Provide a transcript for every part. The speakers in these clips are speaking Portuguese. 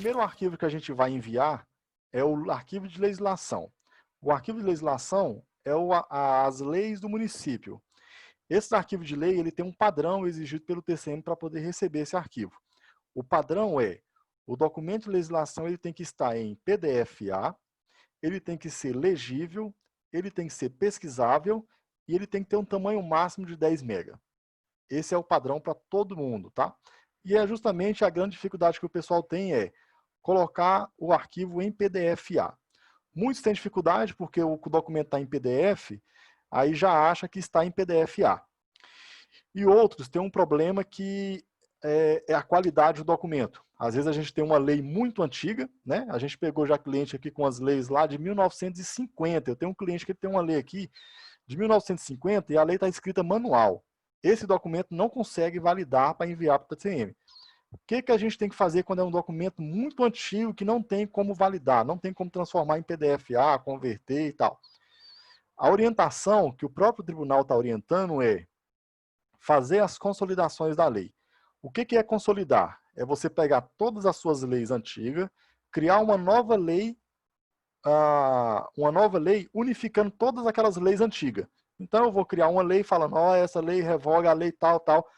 primeiro arquivo que a gente vai enviar é o arquivo de legislação. O arquivo de legislação é as leis do município. Esse arquivo de lei ele tem um padrão exigido pelo TCM para poder receber esse arquivo. O padrão é, o documento de legislação ele tem que estar em PDF-A, ele tem que ser legível, ele tem que ser pesquisável e ele tem que ter um tamanho máximo de 10 MB. Esse é o padrão para todo mundo, tá? E é justamente a grande dificuldade que o pessoal tem é colocar o arquivo em PDF-A. Muitos têm dificuldade porque o documento está em PDF, aí já acha que está em PDF-A. E outros têm um problema que é a qualidade do documento. Às vezes a gente tem uma lei muito antiga, né? A gente pegou já cliente aqui com as leis lá de 1950. Eu tenho um cliente que tem uma lei aqui de 1950 e a lei está escrita manual. Esse documento não consegue validar para enviar para o TCM. O que a gente tem que fazer quando é um documento muito antigo que não tem como validar, não tem como transformar em PDF-A, converter e tal? A orientação que o próprio tribunal está orientando é fazer as consolidações da lei. O que é consolidar? É você pegar todas as suas leis antigas, criar uma nova lei unificando todas aquelas leis antigas. Então eu vou criar uma lei falando, ó, essa lei revoga a lei tal, tal,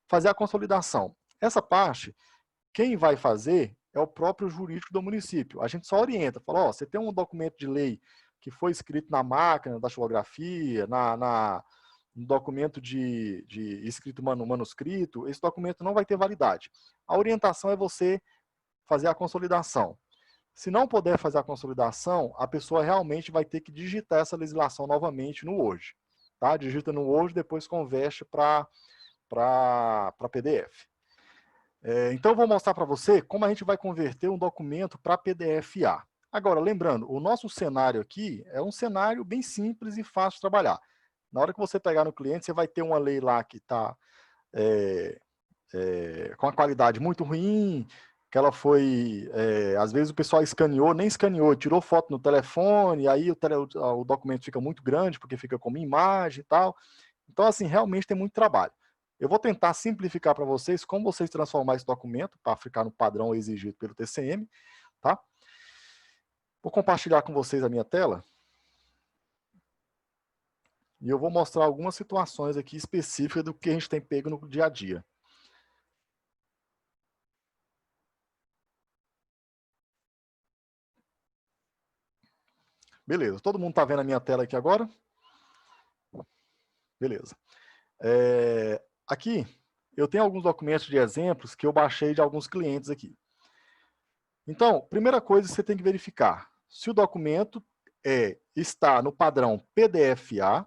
fazer a consolidação. Essa parte, quem vai fazer é o próprio jurídico do município. A gente só orienta, fala, ó, você tem um documento de lei que foi escrito na máquina da xilografia, no documento de escrito manuscrito, esse documento não vai ter validade. A orientação é você fazer a consolidação. Se não puder fazer a consolidação, a pessoa realmente vai ter que digitar essa legislação novamente no Word. Tá? Digita no Word, depois converte para PDF. Então, eu vou mostrar para você como a gente vai converter um documento para PDF-A. Agora, lembrando, o nosso cenário aqui é um cenário bem simples e fácil de trabalhar. Na hora que você pegar no cliente, você vai ter uma lei lá que está com a qualidade muito ruim, que ela foi, às vezes o pessoal escaneou, nem escaneou, tirou foto no telefone, aí o documento fica muito grande, porque fica como imagem e tal. Então, assim, realmente tem muito trabalho. Eu vou tentar simplificar para vocês como vocês transformar esse documento para ficar no padrão exigido pelo TCM, tá? Vou compartilhar com vocês a minha tela. E eu vou mostrar algumas situações aqui específicas do que a gente tem pego no dia a dia. Beleza, todo mundo está vendo a minha tela aqui agora? Beleza. Aqui, eu tenho alguns documentos de exemplos que eu baixei de alguns clientes aqui. Então, primeira coisa que você tem que verificar, se o documento está no padrão PDF-A,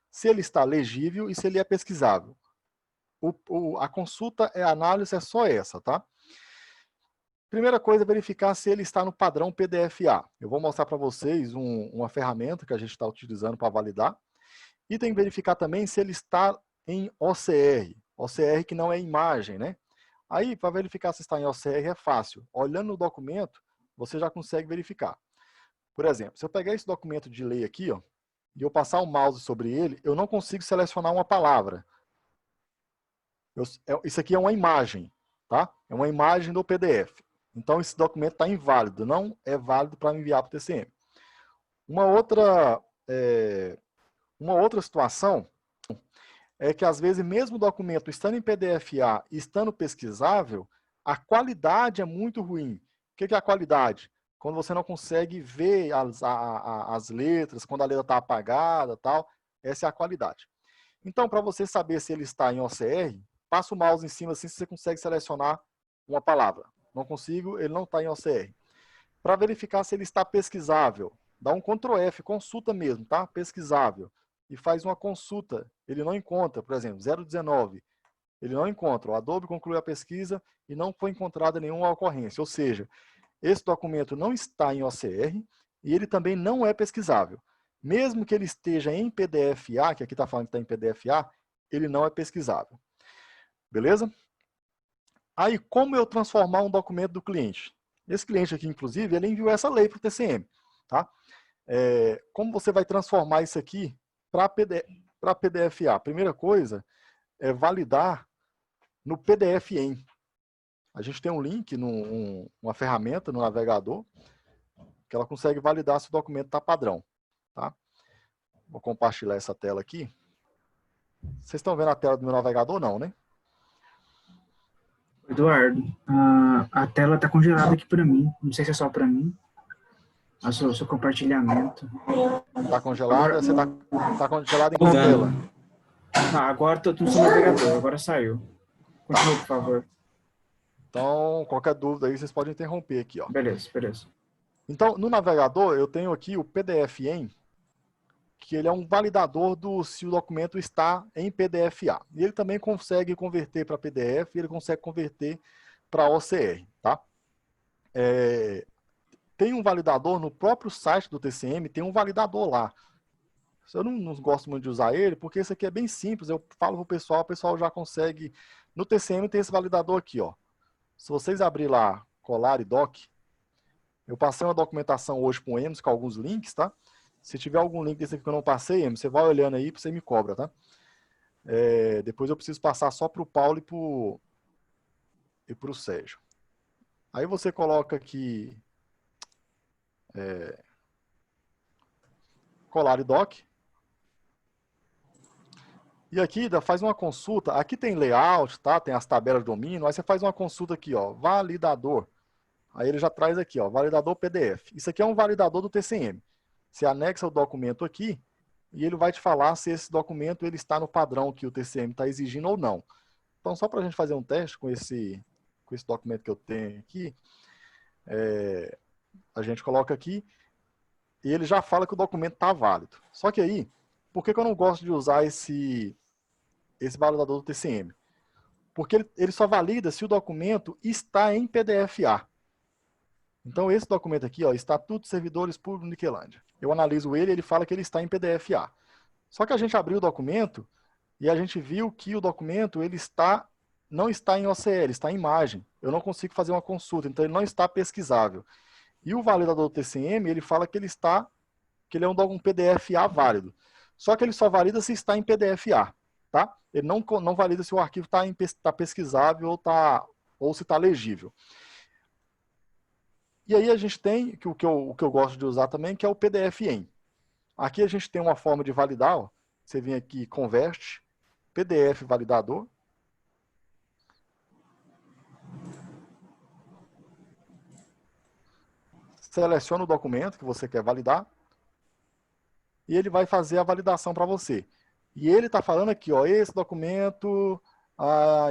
se ele está legível e se ele é pesquisável. A consulta, a análise é só essa, tá? Primeira coisa é verificar se ele está no padrão PDF-A. Eu vou mostrar para vocês uma ferramenta que a gente está utilizando para validar. E tem que verificar também se ele está em OCR. OCR que não é imagem, né? Aí, para verificar se está em OCR é fácil. Olhando no documento, você já consegue verificar. Por exemplo, se eu pegar esse documento de lei aqui, ó, e eu passar o mouse sobre ele, eu não consigo selecionar uma palavra. Isso aqui é uma imagem, tá? É uma imagem do PDF. Então, esse documento está inválido, não é válido para enviar para o TCM. Uma outra situação é que, às vezes, mesmo o documento estando em PDF-A e estando pesquisável, a qualidade é muito ruim. O que é a qualidade? Quando você não consegue ver as letras, quando a letra está apagada, tal, essa é a qualidade. Então, para você saber se ele está em OCR, passa o mouse em cima assim, se você consegue selecionar uma palavra. Não consigo, ele não está em OCR. Para verificar se ele está pesquisável, dá um Ctrl F, consulta mesmo, tá? Pesquisável. E faz uma consulta. Ele não encontra, por exemplo, 019. Ele não encontra. O Adobe concluiu a pesquisa e não foi encontrada nenhuma ocorrência. Ou seja, esse documento não está em OCR e ele também não é pesquisável. Mesmo que ele esteja em PDF-A, que aqui está falando que está em PDF-A, ele não é pesquisável. Beleza? Aí, como eu transformar um documento do cliente? Esse cliente aqui, inclusive, ele enviou essa lei para o TCM. Tá? Como você vai transformar isso aqui para PDF-A? A primeira coisa é validar no PDF-EM. a gente tem um link, uma ferramenta no navegador, que ela consegue validar se o documento está padrão. Tá? Vou compartilhar essa tela aqui. Vocês estão vendo a tela do meu navegador? Não, né? Eduardo, a tela está congelada aqui para mim. Não sei se é só para mim. O seu compartilhamento. Está congelada? Agora, Você está congelado em qual usando. tela? Agora estou no seu navegador, agora saiu. Continua, por favor. Então, qualquer dúvida aí, vocês podem interromper aqui. Ó. Beleza, beleza. Então, no navegador, eu tenho aqui o PDF-em, que ele é um validador se o documento está em PDF-A. E ele também consegue converter para PDF e ele consegue converter para OCR. Tá? Tem um validador no próprio site do TCM, tem um validador lá. Eu não gosto muito de usar ele, porque esse aqui é bem simples. Eu falo para o pessoal já consegue... No TCM tem esse validador aqui. Ó. Se vocês abrirem lá, colar e doc, eu passei uma documentação hoje com o Emerson, com alguns links, tá? Se tiver algum link desse aqui que eu não passei, Emerson, você vai olhando aí, você me cobra, tá? Depois eu preciso passar só para o Paulo e para o Sérgio. Aí você coloca aqui colar e doc. E aqui faz uma consulta. Aqui tem layout, tá? Tem as tabelas de domínio. Aí você faz uma consulta aqui, ó, validador. Aí ele já traz aqui, ó, validador PDF. Isso aqui é um validador do TCM. Você anexa o documento aqui e ele vai te falar se esse documento ele está no padrão que o TCM está exigindo ou não. Então, só para a gente fazer um teste com esse documento que eu tenho aqui, a gente coloca aqui e ele já fala que o documento está válido. Só que aí, por que eu não gosto de usar esse validador do TCM? Porque ele só valida se o documento está em PDF-A. Então, esse documento aqui, ó, Estatuto de Servidores Públicos Niquelândia. Eu analiso ele e ele fala que ele está em PDF-A. Só que a gente abriu o documento e a gente viu que o documento ele não está em OCR, está em imagem. Eu não consigo fazer uma consulta, então ele não está pesquisável. E o validador do TCM, ele fala que ele é um PDF-A válido. Só que ele só valida se está em PDF-A. Tá? Ele não valida se o arquivo está pesquisável ou se está legível. E aí a gente tem o que eu gosto de usar também, que é o PDF-em. Aqui a gente tem uma forma de validar. Ó. Você vem aqui, converte, PDF validador. Seleciona o documento que você quer validar. E ele vai fazer a validação para você. E ele está falando aqui, ó, esse documento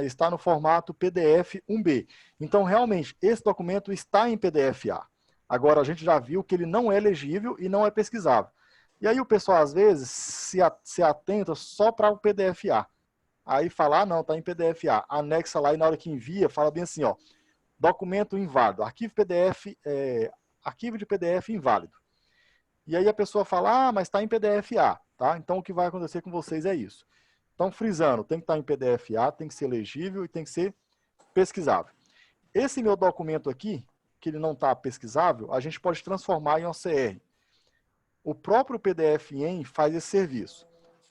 está no formato PDF 1B. Então, realmente, esse documento está em PDF-A. Agora, a gente já viu que ele não é legível e não é pesquisável. E aí o pessoal, às vezes, se atenta só para o PDF-A. Aí fala, não, está em PDF-A. Anexa lá e na hora que envia, fala bem assim, ó, documento inválido, arquivo de PDF inválido. E aí a pessoa fala, mas está em PDF-A. Tá? Então, o que vai acontecer com vocês é isso. Então, frisando, tem que estar em PDF-A, tem que ser legível e tem que ser pesquisável. Esse meu documento aqui, que ele não está pesquisável, a gente pode transformar em OCR. O próprio PDF-em faz esse serviço.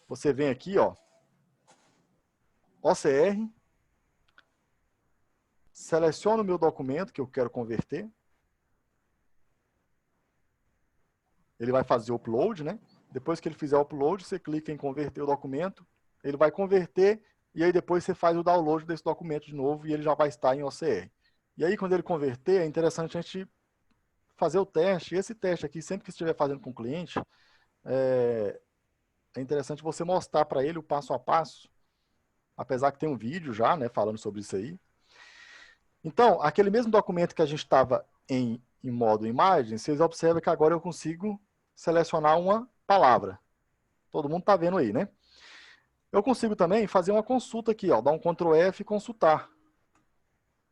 Você vem aqui, ó, OCR, seleciona o meu documento que eu quero converter. Ele vai fazer o upload, né? Depois que ele fizer o upload, você clica em converter o documento, ele vai converter e aí depois você faz o download desse documento de novo e ele já vai estar em OCR. E aí quando ele converter, é interessante a gente fazer o teste. Esse teste aqui, sempre que estiver fazendo com o cliente, é interessante você mostrar para ele o passo a passo, apesar que tem um vídeo já, né, falando sobre isso aí. Então, aquele mesmo documento que a gente estava em modo imagem, vocês observam que agora eu consigo selecionar uma palavra. Todo mundo está vendo aí, né? Eu consigo também fazer uma consulta aqui, ó, dar um Ctrl F e consultar.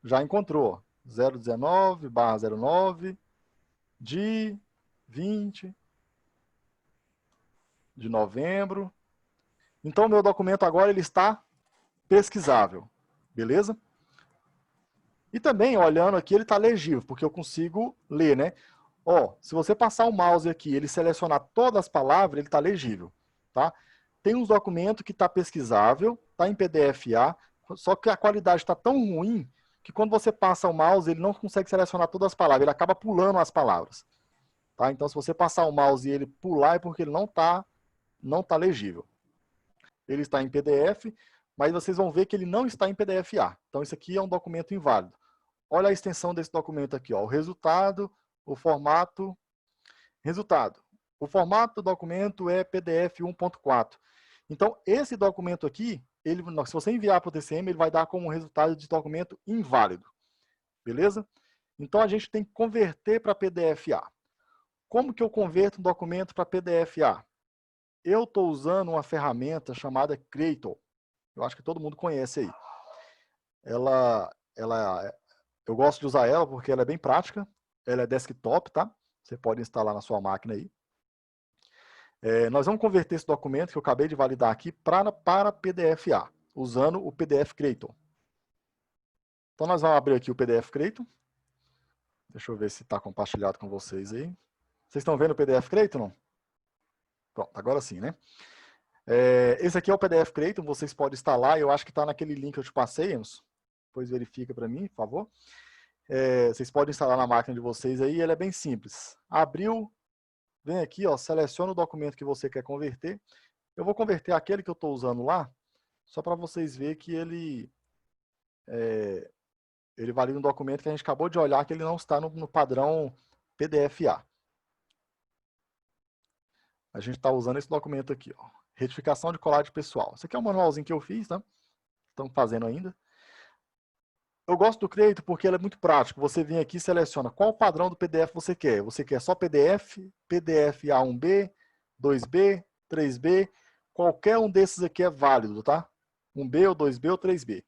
Já encontrou, 019/09 de 20 de novembro. Então, o meu documento agora ele está pesquisável, beleza? E também, olhando aqui, ele está legível, porque eu consigo ler, né? Ó, se você passar o mouse aqui, ele selecionar todas as palavras, ele está legível, tá? Tem uns documentos que está pesquisável, está em PDF-A, só que a qualidade está tão ruim que quando você passa o mouse, ele não consegue selecionar todas as palavras, ele acaba pulando as palavras. Tá? Então, se você passar o mouse e ele pular, é porque ele não tá legível. Ele está em PDF, mas vocês vão ver que ele não está em PDF-A. Então, isso aqui é um documento inválido. Olha a extensão desse documento aqui, ó. O resultado, o formato. Resultado. O formato do documento é PDF 1.4. Então, esse documento aqui, se você enviar para o TCM, ele vai dar como resultado de documento inválido. Beleza? Então, a gente tem que converter para PDF-A. Como que eu converto um documento para PDF-A? Eu estou usando uma ferramenta chamada Creator. Eu acho que todo mundo conhece aí. Eu gosto de usar ela porque ela é bem prática. Ela é desktop, tá? Você pode instalar na sua máquina aí. Nós vamos converter esse documento que eu acabei de validar aqui para PDF-A, usando o PDF Creator. Então, nós vamos abrir aqui o PDF Creator. Deixa eu ver se está compartilhado com vocês aí. Vocês estão vendo o PDF Creator, não? Pronto, agora sim, né? Esse aqui é o PDF Creator, vocês podem instalar. Eu acho que está naquele link que eu te passei, Emerson. Depois verifica para mim, por favor. Vocês podem instalar na máquina de vocês aí, ele é bem simples. Abriu, vem aqui, ó, seleciona o documento que você quer converter. Eu vou converter aquele que eu estou usando lá, só para vocês verem que ele valida um documento que a gente acabou de olhar, que ele não está no padrão PDF-A. A gente está usando esse documento aqui, ó, retificação de colagem pessoal. Esse aqui é um manualzinho que eu fiz, tá? Estamos fazendo ainda. Eu gosto do Creator porque ele é muito prático. Você vem aqui e seleciona qual padrão do PDF você quer. Você quer só PDF, PDF A1B, 2B, 3B. Qualquer um desses aqui é válido, tá? 1B, ou 2B, ou 3B.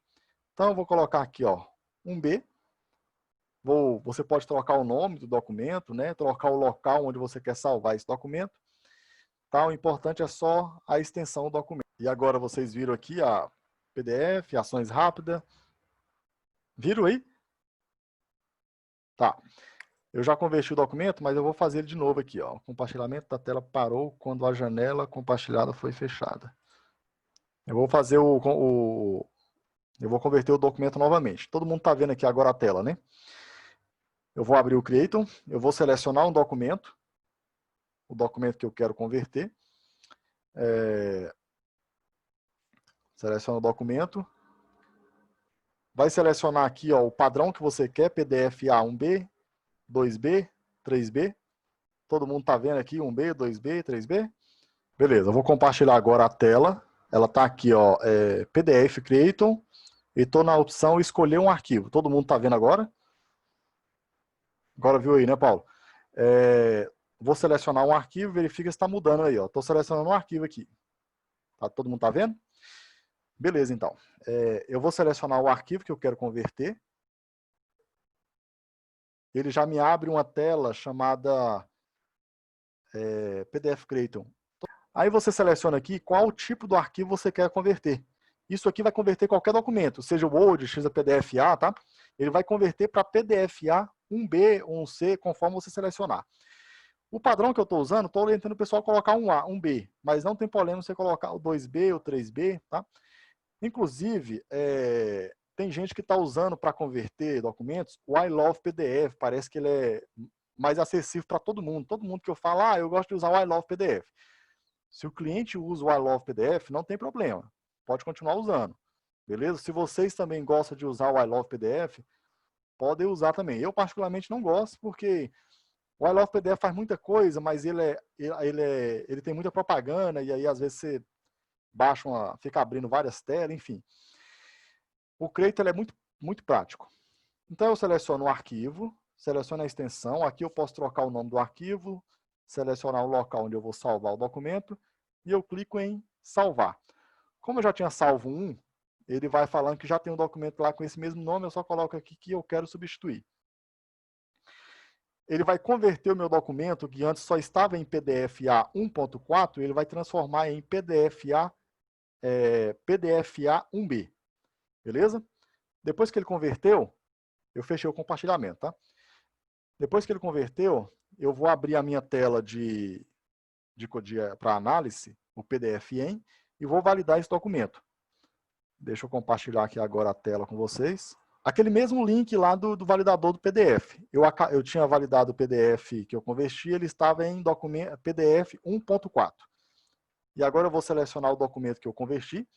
Então, eu vou colocar aqui, ó, 1B. Você pode trocar o nome do documento, né? Trocar o local onde você quer salvar esse documento. Tá? O importante é só a extensão do documento. E agora vocês viram aqui a PDF, ações rápidas. Viram aí? Tá. Eu já converti o documento, mas eu vou fazer ele de novo aqui, ó. O compartilhamento da tela parou quando a janela compartilhada foi fechada. Eu vou fazer eu vou converter o documento novamente. Todo mundo está vendo aqui agora a tela, né? Eu vou abrir o Creator, eu vou selecionar um documento, o documento que eu quero converter. Seleciona o documento. Vai selecionar aqui, ó, o padrão que você quer, PDF A1B, 2B, 3B. Todo mundo está vendo aqui, 1B, 2B, 3B? Beleza, eu vou compartilhar agora a tela. Ela está aqui, ó, PDF Creator. E estou na opção escolher um arquivo. Todo mundo está vendo agora? Agora viu aí, né, Paulo? Vou selecionar um arquivo, verifica se está mudando aí. Estou selecionando um arquivo aqui. Tá, todo mundo está vendo? Beleza, então. Eu vou selecionar o arquivo que eu quero converter. Ele já me abre uma tela chamada PDF Creator. Aí você seleciona aqui qual o tipo do arquivo você quer converter. Isso aqui vai converter qualquer documento, seja Word, seja PDF-A, tá? Ele vai converter para PDF-A, 1B ou 1C, conforme você selecionar. O padrão que eu estou usando, estou orientando o pessoal a colocar 1A, 1B, mas não tem problema você colocar o 2B ou 3B, tá? Inclusive, tem gente que está usando para converter documentos o I Love PDF, parece que ele é mais acessível para todo mundo. Todo mundo que eu falo, eu gosto de usar o I Love PDF. Se o cliente usa o I Love PDF, não tem problema. Pode continuar usando. Beleza? Se vocês também gostam de usar o I Love PDF, podem usar também. Eu, particularmente, não gosto, porque o I Love PDF faz muita coisa, mas ele tem muita propaganda, e aí, às vezes, você fica abrindo várias telas, enfim. O Creator é muito, muito prático. Então, eu seleciono o arquivo, seleciono a extensão. Aqui eu posso trocar o nome do arquivo, selecionar o local onde eu vou salvar o documento, e eu clico em salvar. Como eu já tinha salvo um, ele vai falando que já tem um documento lá com esse mesmo nome, eu só coloco aqui que eu quero substituir. Ele vai converter o meu documento, que antes só estava em PDF-A 1.4, ele vai transformar em PDF-A 1B. Beleza? Depois que ele converteu, eu fechei o compartilhamento, tá? Depois que ele converteu, eu vou abrir a minha tela para análise, o PDF-EM, e vou validar esse documento. Deixa eu compartilhar aqui agora a tela com vocês. Aquele mesmo link lá do validador do PDF. Eu tinha validado o PDF que eu converti, ele estava em documento, PDF 1.4. E agora eu vou selecionar o documento que eu converti.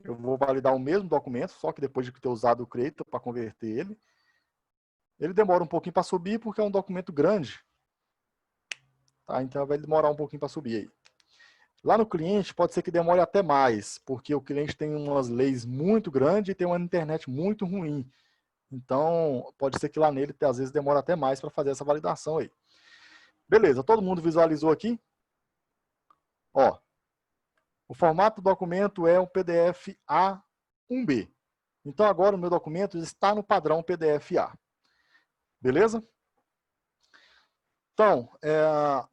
Eu vou validar o mesmo documento, só que depois de ter usado o Creator para converter ele. Ele demora um pouquinho para subir, porque é um documento grande. Tá? Então vai demorar um pouquinho para subir aí. Lá no cliente pode ser que demore até mais, porque o cliente tem umas leis muito grandes e tem uma internet muito ruim. Então, pode ser que lá nele, às vezes, demora até mais para fazer essa validação aí. Beleza, todo mundo visualizou aqui? Ó, o formato do documento é um PDF A1B. Então, agora o meu documento está no padrão PDF-A. Beleza? Então,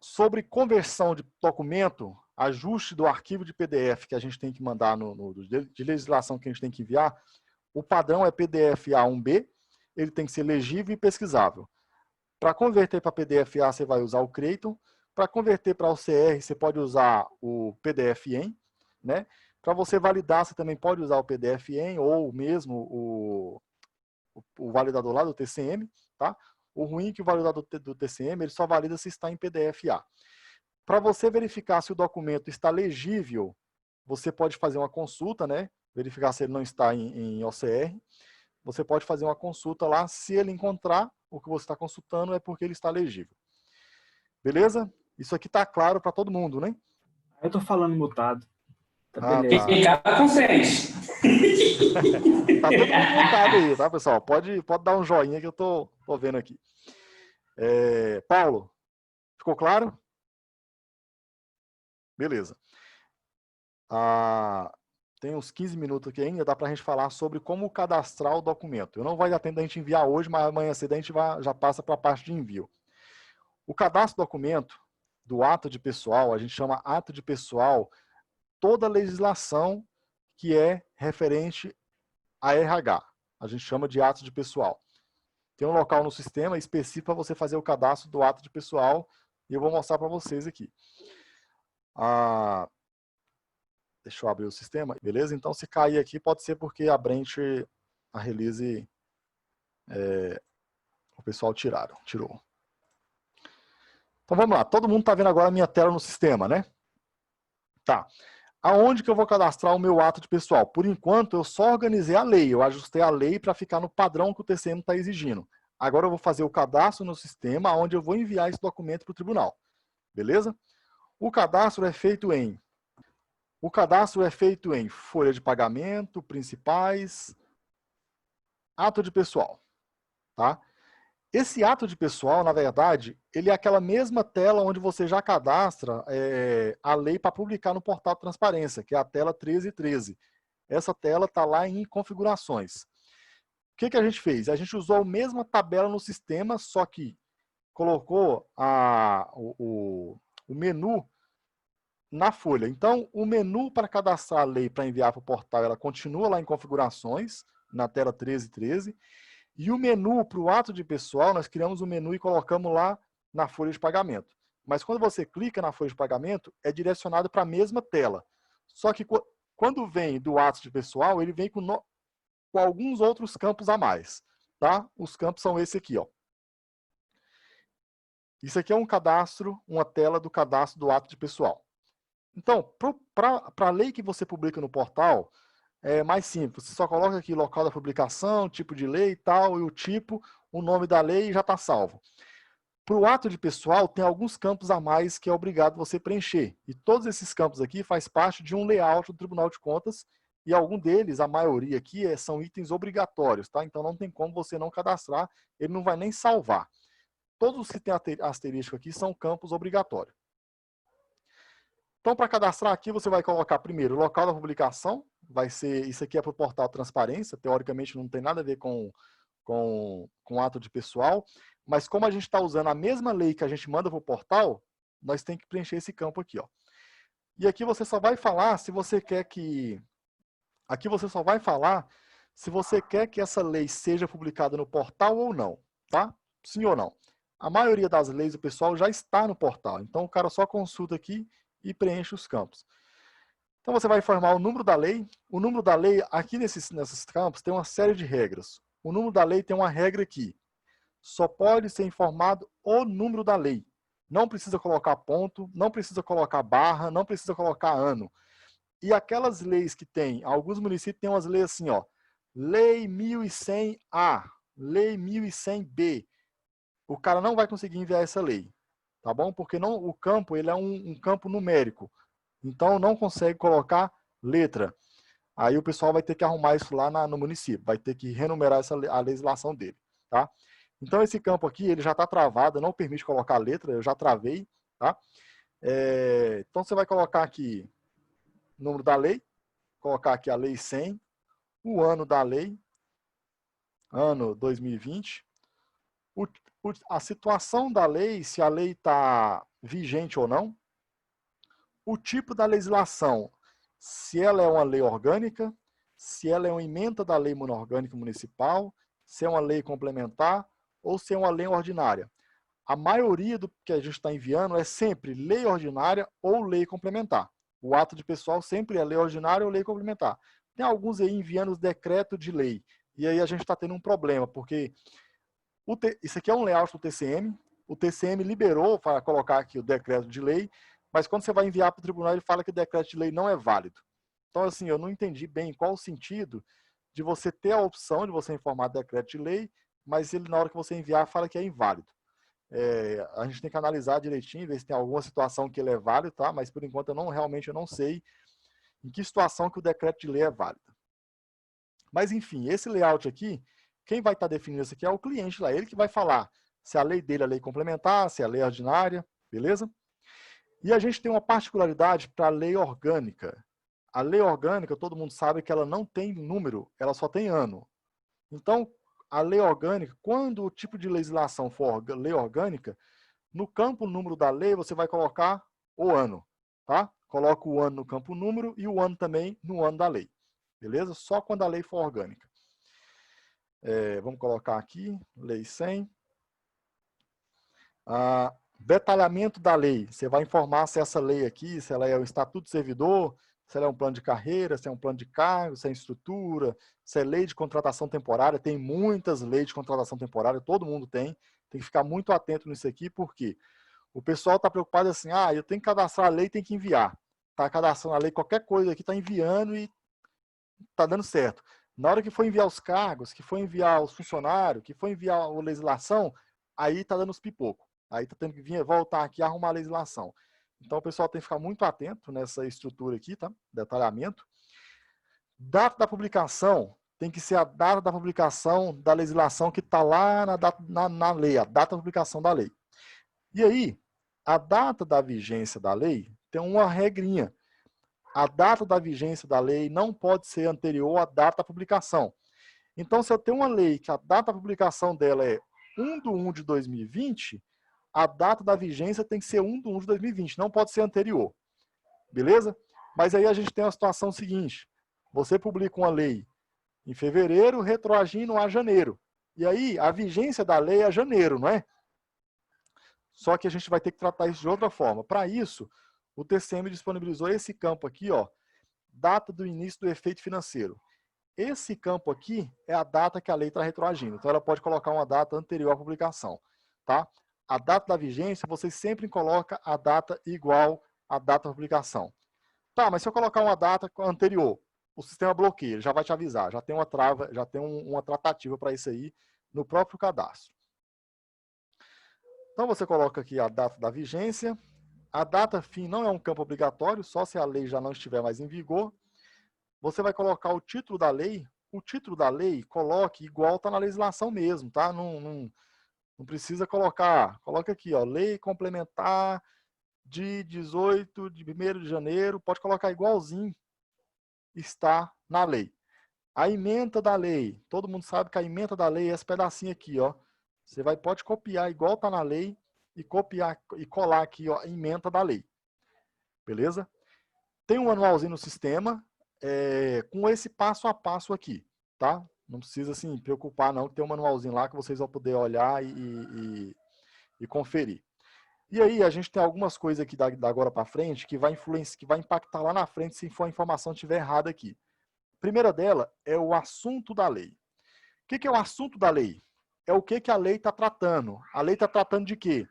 sobre conversão de documento, ajuste do arquivo de PDF que a gente tem que mandar de legislação que a gente tem que enviar, o padrão é PDF A1B, ele tem que ser legível e pesquisável. Para converter para PDF-A, você vai usar o Creator. Para converter para OCR, você pode usar o PDF-EN, né? Para você validar, você também pode usar o PDF-EN ou mesmo o validador lá do TCM, tá? O ruim é que o validador do TCM, ele só valida se está em PDF-A. Para você verificar se o documento está legível, você pode fazer uma consulta, né? Verificar se ele não está em OCR. Você pode fazer uma consulta lá, se ele encontrar o que você está consultando é porque ele está legível. Beleza? Isso aqui está claro para todo mundo, né? Eu estou falando mutado. Tá, Ah, beleza. tá. Ficar consciente. Tá todo mundo mutado aí, tá, pessoal? Pode dar um joinha que eu tô vendo aqui. Paulo, ficou claro? Beleza. Tem uns 15 minutos aqui ainda, dá para a gente falar sobre como cadastrar o documento. Eu não vai dar tempo da gente enviar hoje, mas amanhã cedo a gente já passa para a parte de envio. O cadastro do documento, do ato de pessoal, a gente chama ato de pessoal, toda legislação que é referente a RH. A gente chama de ato de pessoal. Tem um local no sistema específico para você fazer o cadastro do ato de pessoal e eu vou mostrar para vocês aqui. Deixa eu abrir o sistema, beleza? Então, se cair aqui, pode ser porque a Brent, a release, o pessoal tirou. Então, vamos lá. Todo mundo está vendo agora a minha tela no sistema, né? Tá. Aonde que eu vou cadastrar o meu ato de pessoal? Por enquanto, eu só organizei a lei. Eu ajustei a lei para ficar no padrão que o TCM está exigindo. Agora eu vou fazer o cadastro no sistema, onde eu vou enviar esse documento para o tribunal. Beleza? O cadastro é feito em folha de pagamento, principais, ato de pessoal. Tá? Esse ato de pessoal, na verdade, ele é aquela mesma tela onde você já cadastra a lei para publicar no portal de transparência, que é a tela 1313. Essa tela está lá em configurações. O que a gente fez? A gente usou a mesma tabela no sistema, só que colocou o menu na folha. Então, o menu para cadastrar a lei para enviar para o portal, ela continua lá em configurações, na tela 1313. E o menu para o ato de pessoal, nós criamos um menu e colocamos lá na folha de pagamento. Mas quando você clica na folha de pagamento, é direcionado para a mesma tela. Só que quando vem do ato de pessoal, ele vem com alguns outros campos a mais. Tá? Os campos são esse aqui. Ó. Isso aqui é um cadastro, uma tela do cadastro do ato de pessoal. Então, para a lei que você publica no portal, é mais simples. Você só coloca aqui local da publicação, tipo de lei e tal, e o tipo, o nome da lei e já está salvo. Para o ato de pessoal, tem alguns campos a mais que é obrigado você preencher. E todos esses campos aqui faz parte de um layout do Tribunal de Contas, e algum deles, a maioria aqui, são itens obrigatórios, tá? Então não tem como você não cadastrar, ele não vai nem salvar. Todos os que tem asterisco aqui são campos obrigatórios. Então, para cadastrar aqui, você vai colocar primeiro o local da publicação, vai ser, isso aqui é para o portal Transparência, teoricamente não tem nada a ver com ato de pessoal, mas como a gente está usando a mesma lei que a gente manda para o portal, nós temos que preencher esse campo aqui. Ó. E aqui você só vai falar se você quer que... Aqui você só vai falar se você quer que essa lei seja publicada no portal ou não, tá? Sim ou não. A maioria das leis do pessoal já está no portal, então o cara só consulta aqui e preenche os campos. Então você vai informar o número da lei. O número da lei, aqui nesses campos, tem uma série de regras. O número da lei tem uma regra aqui. Só pode ser informado o número da lei. Não precisa colocar ponto, não precisa colocar barra, não precisa colocar ano. E aquelas leis que tem, alguns municípios têm umas leis assim, ó, Lei 1100A, Lei 1100B. O cara não vai conseguir enviar essa lei, tá bom? Porque não, o campo ele é um campo numérico, então não consegue colocar letra. Aí o pessoal vai ter que arrumar isso lá no município, vai ter que renumerar a legislação dele, tá? Então esse campo aqui ele já está travado, não permite colocar letra, eu já travei, tá? Então você vai colocar aqui o número da lei, colocar aqui a lei 100, o ano da lei, ano 2020, a situação da lei, se a lei está vigente ou não, o tipo da legislação, se ela é uma lei orgânica, se ela é uma emenda da lei orgânica municipal, se é uma lei complementar ou se é uma lei ordinária. A maioria do que a gente está enviando é sempre lei ordinária ou lei complementar. O ato de pessoal sempre é lei ordinária ou lei complementar. Tem alguns aí enviando os decretos de lei. E aí a gente está tendo um problema, porque isso aqui é um layout do TCM. O TCM liberou para colocar aqui o decreto de lei, mas quando você vai enviar para o tribunal, ele fala que o decreto de lei não é válido. Então, assim, eu não entendi bem qual o sentido de você ter a opção de você informar decreto de lei, mas ele, na hora que você enviar, fala que é inválido. A gente tem que analisar direitinho, ver se tem alguma situação que ele é válido, tá? Mas por enquanto realmente eu não sei em que situação que o decreto de lei é válido. Mas enfim, esse layout aqui, quem vai estar definindo isso aqui é o cliente lá, ele que vai falar se a lei dele é lei complementar, se é lei ordinária, beleza? E a gente tem uma particularidade para a lei orgânica. A lei orgânica, todo mundo sabe que ela não tem número, ela só tem ano. Então, a lei orgânica, quando o tipo de legislação for lei orgânica, no campo número da lei, você vai colocar o ano, tá? Coloca o ano no campo número e o ano também no ano da lei, beleza? Só quando a lei for orgânica. Vamos colocar aqui, lei 100. Detalhamento da lei. Você vai informar se essa lei aqui, se ela é o Estatuto do Servidor, se ela é um plano de carreira, se é um plano de cargo, se é estrutura, se é lei de contratação temporária. Tem muitas leis de contratação temporária, todo mundo tem. Tem que ficar muito atento nisso aqui, porque o pessoal está preocupado assim, eu tenho que cadastrar a lei, tem que enviar. Está cadastrando a lei, qualquer coisa aqui está enviando e está dando certo. Na hora que for enviar os cargos, que for enviar os funcionários, que for enviar a legislação, aí está dando os pipocos. Aí está tendo que vir voltar aqui e arrumar a legislação. Então o pessoal tem que ficar muito atento nessa estrutura aqui, tá? Detalhamento. Data da publicação tem que ser a data da publicação da legislação que está lá na lei, a data da publicação da lei. E aí, a data da vigência da lei tem uma regrinha. A data da vigência da lei não pode ser anterior à data da publicação. Então, se eu tenho uma lei que a data da publicação dela é 1/1 de 2020, a data da vigência tem que ser 1/1 de 2020, não pode ser anterior. Beleza? Mas aí a gente tem a situação seguinte. Você publica uma lei em fevereiro, retroagindo a janeiro. E aí, a vigência da lei é janeiro, não é? Só que a gente vai ter que tratar isso de outra forma. Para isso, o TCM disponibilizou esse campo aqui, ó, data do início do efeito financeiro. Esse campo aqui é a data que a lei está retroagindo. Então, ela pode colocar uma data anterior à publicação. Tá? A data da vigência, você sempre coloca a data igual à data da publicação. Tá, mas se eu colocar uma data anterior, o sistema bloqueia, ele já vai te avisar, já tem uma trava, já tem uma tratativa para isso aí no próprio cadastro. Então, você coloca aqui a data da vigência. A data fim não é um campo obrigatório, só se a lei já não estiver mais em vigor. Você vai colocar o título da lei. O título da lei, coloque igual está na legislação mesmo, tá? Não precisa colocar. Coloca aqui, ó, lei complementar de 18 de 1º de janeiro. Pode colocar igualzinho está na lei. A ementa da lei. Todo mundo sabe que a ementa da lei é esse pedacinho aqui, ó. Você pode copiar igual está na lei e copiar e colar aqui, ó, a ementa da lei. Beleza? Tem um manualzinho no sistema com esse passo a passo aqui, tá? Não precisa, assim, preocupar não, que tem um manualzinho lá que vocês vão poder olhar e conferir. E aí, a gente tem algumas coisas aqui da agora para frente que vai impactar lá na frente se a informação estiver errada aqui. A primeira dela é o assunto da lei. que é o assunto da lei? É o que a lei está tratando. A lei está tratando de quê?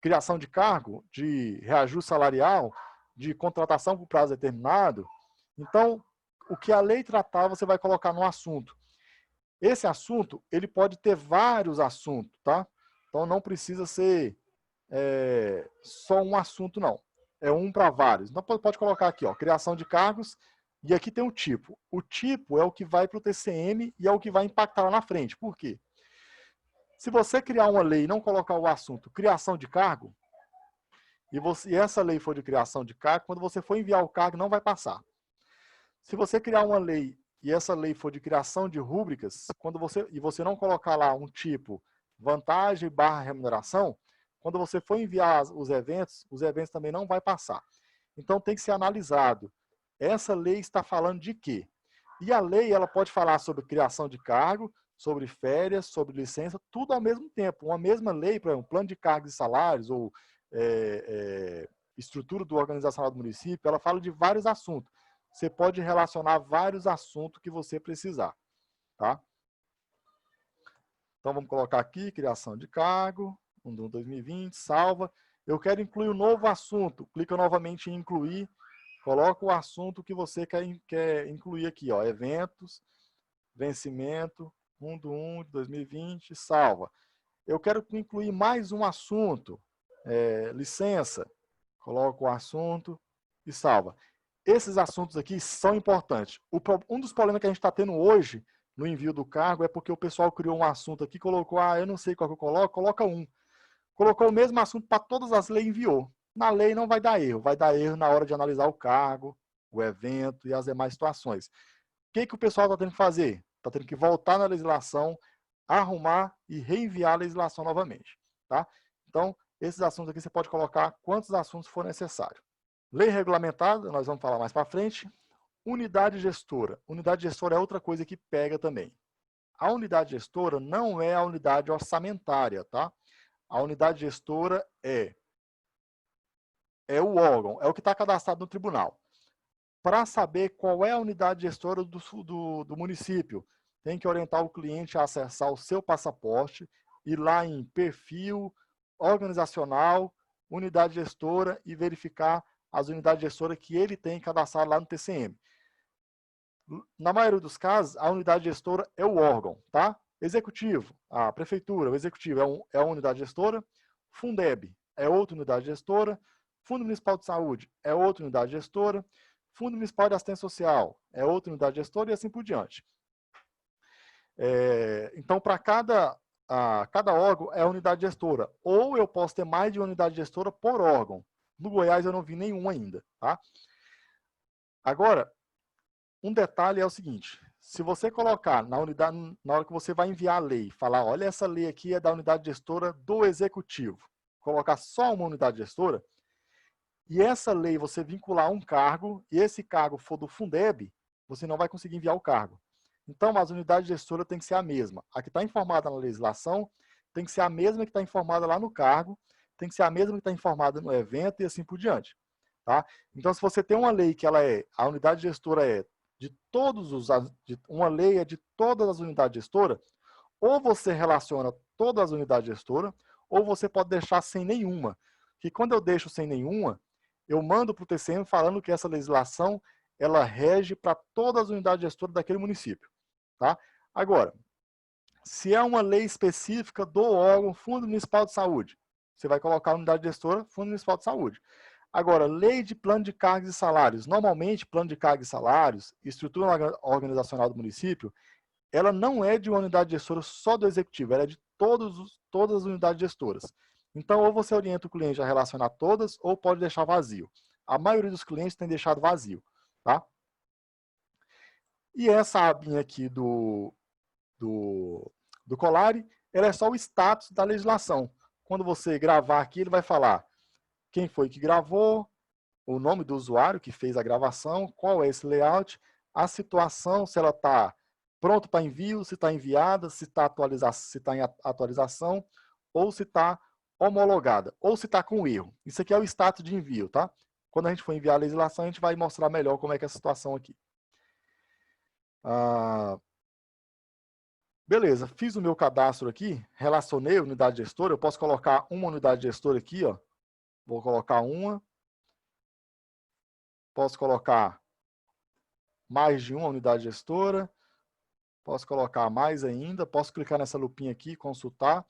Criação de cargo, de reajuste salarial, de contratação por prazo determinado. Então, o que a lei tratar, você vai colocar no assunto. Esse assunto, ele pode ter vários assuntos, tá? Então, não precisa ser só um assunto, não. É um para vários. Então, pode colocar aqui, ó, criação de cargos, e aqui tem o tipo. O tipo é o que vai para o TCM e é o que vai impactar lá na frente. Por quê? Se você criar uma lei e não colocar o assunto criação de cargo, e essa lei for de criação de cargo, quando você for enviar o cargo, não vai passar. Se você criar uma lei e essa lei for de criação de rúbricas, e você não colocar lá um tipo vantagem / remuneração, quando você for enviar os eventos também não vai passar. Então tem que ser analisado. Essa lei está falando de quê? E a lei ela pode falar sobre criação de cargo, sobre férias, sobre licença, tudo ao mesmo tempo. Uma mesma lei, por exemplo, plano de cargos e salários ou estrutura do organizacional do município, ela fala de vários assuntos. Você pode relacionar vários assuntos que você precisar, tá? Então vamos colocar aqui, criação de cargo, 1/2020, salva. Eu quero incluir um novo assunto, clica novamente em incluir, coloca o assunto que você quer incluir aqui, ó, eventos, vencimento, 1/1/2020, salva. Eu quero incluir mais um assunto, licença, coloco o assunto e salva. Esses assuntos aqui são importantes. Um dos problemas que a gente está tendo hoje no envio do cargo é porque o pessoal criou um assunto aqui, colocou, eu não sei qual que eu coloco, coloca um. Colocou o mesmo assunto para todas as leis e enviou. Na lei não vai dar erro na hora de analisar o cargo, o evento e as demais situações. O que o pessoal está tendo que fazer? Está tendo que voltar na legislação, arrumar e reenviar a legislação novamente. Tá? Então, esses assuntos aqui você pode colocar quantos assuntos for necessário. Lei regulamentada, nós vamos falar mais para frente. Unidade gestora. Unidade gestora é outra coisa que pega também. A unidade gestora não é a unidade orçamentária, tá? A unidade gestora é o órgão, é o que está cadastrado no tribunal. Para saber qual é a unidade gestora do município, tem que orientar o cliente a acessar o seu passaporte, ir lá em perfil, organizacional, unidade gestora e verificar as unidades gestoras que ele tem cadastrado lá no TCM. Na maioria dos casos, a unidade gestora é o órgão, tá? Executivo, a prefeitura, o executivo é uma unidade gestora, Fundeb é outra unidade gestora, Fundo Municipal de Saúde é outra unidade gestora, Fundo Municipal de Assistência Social é outra unidade gestora e assim por diante. Então, para cada órgão é a unidade gestora. Ou eu posso ter mais de uma unidade gestora por órgão. No Goiás eu não vi nenhum ainda, tá? Agora, um detalhe é o seguinte, se você colocar na hora que você vai enviar a lei, falar, olha, essa lei aqui é da unidade gestora do executivo, colocar só uma unidade gestora, e essa lei você vincular um cargo, e esse cargo for do Fundeb, você não vai conseguir enviar o cargo. Então, as unidades gestoras têm que ser a mesma. A que está informada na legislação tem que ser a mesma que está informada lá no cargo, tem que ser a mesma que está informada no evento e assim por diante. Tá? Então, se você tem uma lei que a unidade gestora é uma lei é de todas as unidades gestoras, ou você relaciona todas as unidades gestoras, ou você pode deixar sem nenhuma. Que quando eu deixo sem nenhuma, eu mando para o TCM falando que essa legislação ela rege para todas as unidades gestoras daquele município. Tá? Agora, se é uma lei específica do órgão Fundo Municipal de Saúde, você vai colocar a unidade gestora Fundo Municipal de Saúde. Agora, lei de plano de cargos e salários. Normalmente, plano de cargos e salários, estrutura organizacional do município, ela não é de uma unidade gestora só do executivo, ela é de todas as unidades gestoras. Então, ou você orienta o cliente a relacionar todas, ou pode deixar vazio. A maioria dos clientes tem deixado vazio. Tá? E essa abinha aqui do Colari, ela é só o status da legislação. Quando você gravar aqui, ele vai falar quem foi que gravou, o nome do usuário que fez a gravação, qual é esse layout, a situação, se ela está pronta para envio, se está enviada, se está em atualização, ou se está homologada, ou se está com erro. Isso aqui é o status de envio, tá? Quando a gente for enviar a legislação, a gente vai mostrar melhor como é que é a situação aqui. Beleza, fiz o meu cadastro aqui, relacionei a unidade gestora, eu posso colocar uma unidade gestora aqui, ó. Vou colocar uma. Posso colocar mais de uma unidade gestora. Posso colocar mais ainda. Posso clicar nessa lupinha aqui, consultar.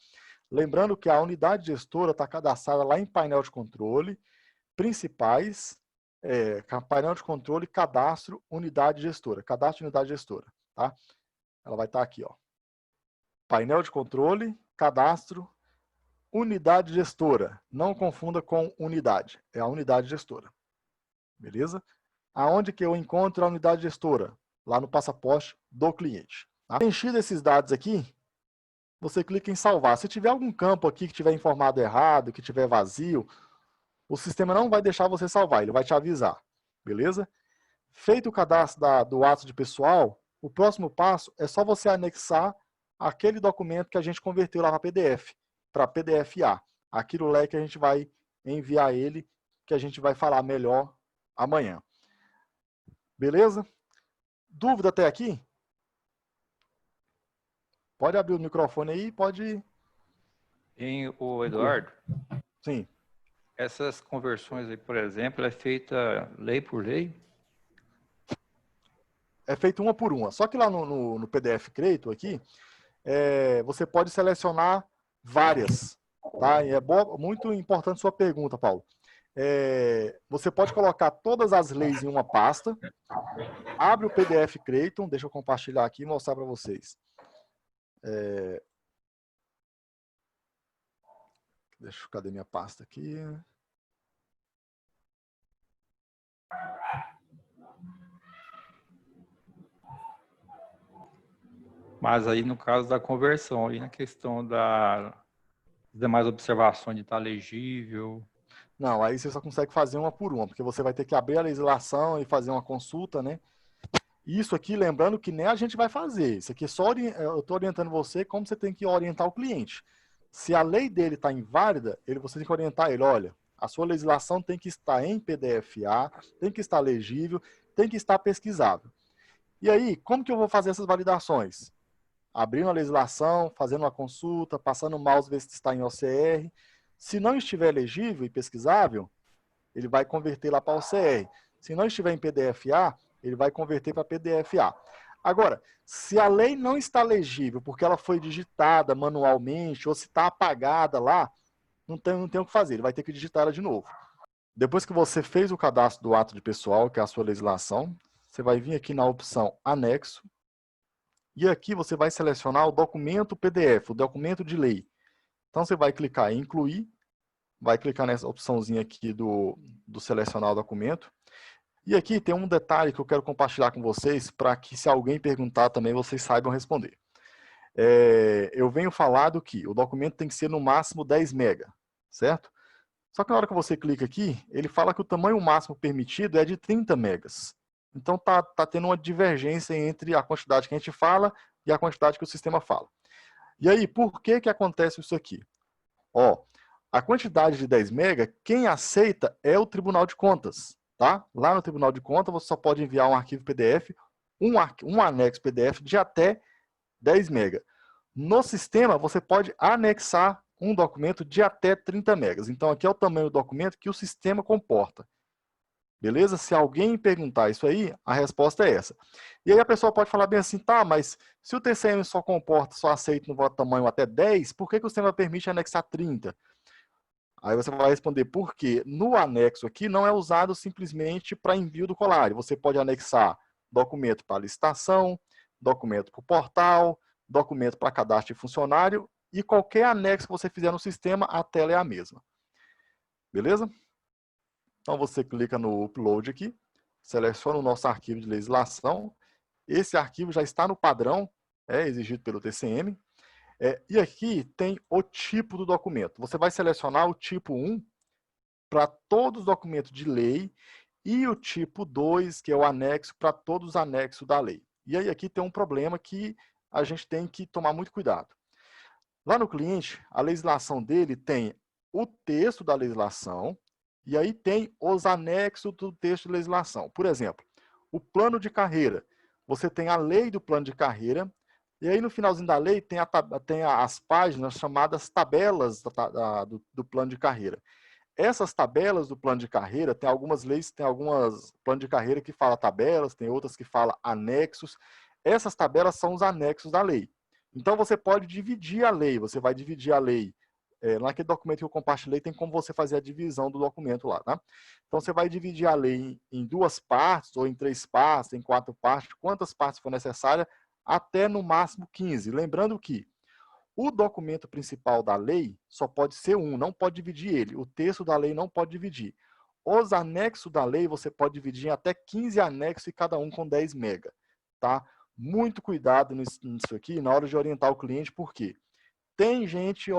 Lembrando que a unidade gestora está cadastrada lá em painel de controle, principais, painel de controle, cadastro, unidade gestora. Cadastro, unidade gestora, tá? Ela vai estar aqui, ó. Painel de controle, cadastro, unidade gestora. Não confunda com unidade, é a unidade gestora. Beleza? Aonde que eu encontro a unidade gestora? Lá no passaporte do cliente. Tá? Preenchido esses dados aqui, você clica em salvar. Se tiver algum campo aqui que tiver informado errado, que tiver vazio, o sistema não vai deixar você salvar, ele vai te avisar. Beleza? Feito o cadastro do ato de pessoal, o próximo passo é só você anexar aquele documento que a gente converteu lá para PDF, para PDF-A. Aquilo lá que a gente vai enviar ele, que a gente vai falar melhor amanhã. Beleza? Dúvida até aqui? Pode abrir o microfone aí, pode... O Eduardo, Sim. essas conversões aí, por exemplo, é feita lei por lei? É feito uma por uma. Só que lá no PDF Creator aqui, você pode selecionar várias. Tá? E é muito importante sua pergunta, Paulo. Você pode colocar todas as leis em uma pasta, abre o PDF Creator, deixa eu compartilhar aqui e mostrar para vocês. Cadê minha pasta aqui? Mas aí no caso da conversão, aí na questão das demais observações de estar legível... Não, aí você só consegue fazer uma por uma, porque você vai ter que abrir a legislação e fazer uma consulta, né? Isso aqui, lembrando que nem a gente vai fazer. Isso aqui é só eu estou orientando você como você tem que orientar o cliente. Se a lei dele está inválida, você tem que orientar ele, olha, a sua legislação tem que estar em PDF-A, tem que estar legível, tem que estar pesquisável. E aí, como que eu vou fazer essas validações? Abrindo a legislação, fazendo uma consulta, passando o mouse, ver se está em OCR. Se não estiver legível e pesquisável, ele vai converter lá para OCR. Se não estiver em PDF-A, ele vai converter para PDF-A. Agora, se a lei não está legível porque ela foi digitada manualmente ou se está apagada lá, não tem o que fazer, ele vai ter que digitar ela de novo. Depois que você fez o cadastro do ato de pessoal, que é a sua legislação, você vai vir aqui na opção anexo e aqui você vai selecionar o documento PDF, o documento de lei. Então você vai clicar em incluir, vai clicar nessa opçãozinha aqui do selecionar o documento. E aqui tem um detalhe que eu quero compartilhar com vocês, para que se alguém perguntar também, vocês saibam responder. Eu venho falado que o documento tem que ser no máximo 10 MB, certo? Só que na hora que você clica aqui, ele fala que o tamanho máximo permitido é de 30 megas. Então tá tendo uma divergência entre a quantidade que a gente fala e a quantidade que o sistema fala. E aí, por que acontece isso aqui? A quantidade de 10 MB, quem aceita é o Tribunal de Contas. Tá? Lá no Tribunal de Contas, você só pode enviar um arquivo PDF, um anexo PDF de até 10 MB. No sistema, você pode anexar um documento de até 30 MB. Então, aqui é o tamanho do documento que o sistema comporta. Beleza? Se alguém perguntar isso aí, a resposta é essa. E aí a pessoa pode falar bem assim, tá, mas se o TCM só aceita no tamanho até 10, por que o sistema permite anexar 30? Aí você vai responder por quê? No anexo aqui não é usado simplesmente para envio do colário. Você pode anexar documento para licitação, documento para o portal, documento para cadastro de funcionário e qualquer anexo que você fizer no sistema, a tela é a mesma. Beleza? Então você clica no upload aqui, seleciona o nosso arquivo de legislação. Esse arquivo já está no padrão, exigido pelo TCM. E aqui tem o tipo do documento. Você vai selecionar o tipo 1 para todos os documentos de lei e o tipo 2, que é o anexo, para todos os anexos da lei. E aí aqui tem um problema que a gente tem que tomar muito cuidado. Lá no cliente, a legislação dele tem o texto da legislação e aí tem os anexos do texto de legislação. Por exemplo, o plano de carreira. Você tem a lei do plano de carreira, E aí, no finalzinho da lei, tem as páginas chamadas tabelas do plano de carreira. Essas tabelas do plano de carreira, tem algumas leis, tem algumas plano de carreira que fala tabelas, tem outras que fala anexos. Essas tabelas são os anexos da lei. Então, você pode dividir a lei, você vai dividir a lei. Naquele documento que eu compartilhei, tem como você fazer a divisão do documento lá, tá? Então, você vai dividir a lei em 2 partes, ou em 3 partes, em 4 partes, quantas partes for necessária, até no máximo 15. Lembrando que o documento principal da lei só pode ser um, não pode dividir ele. O texto da lei não pode dividir. Os anexos da lei você pode dividir em até 15 anexos e cada um com 10 mega, tá? Muito cuidado nisso aqui na hora de orientar o cliente, porque tem gente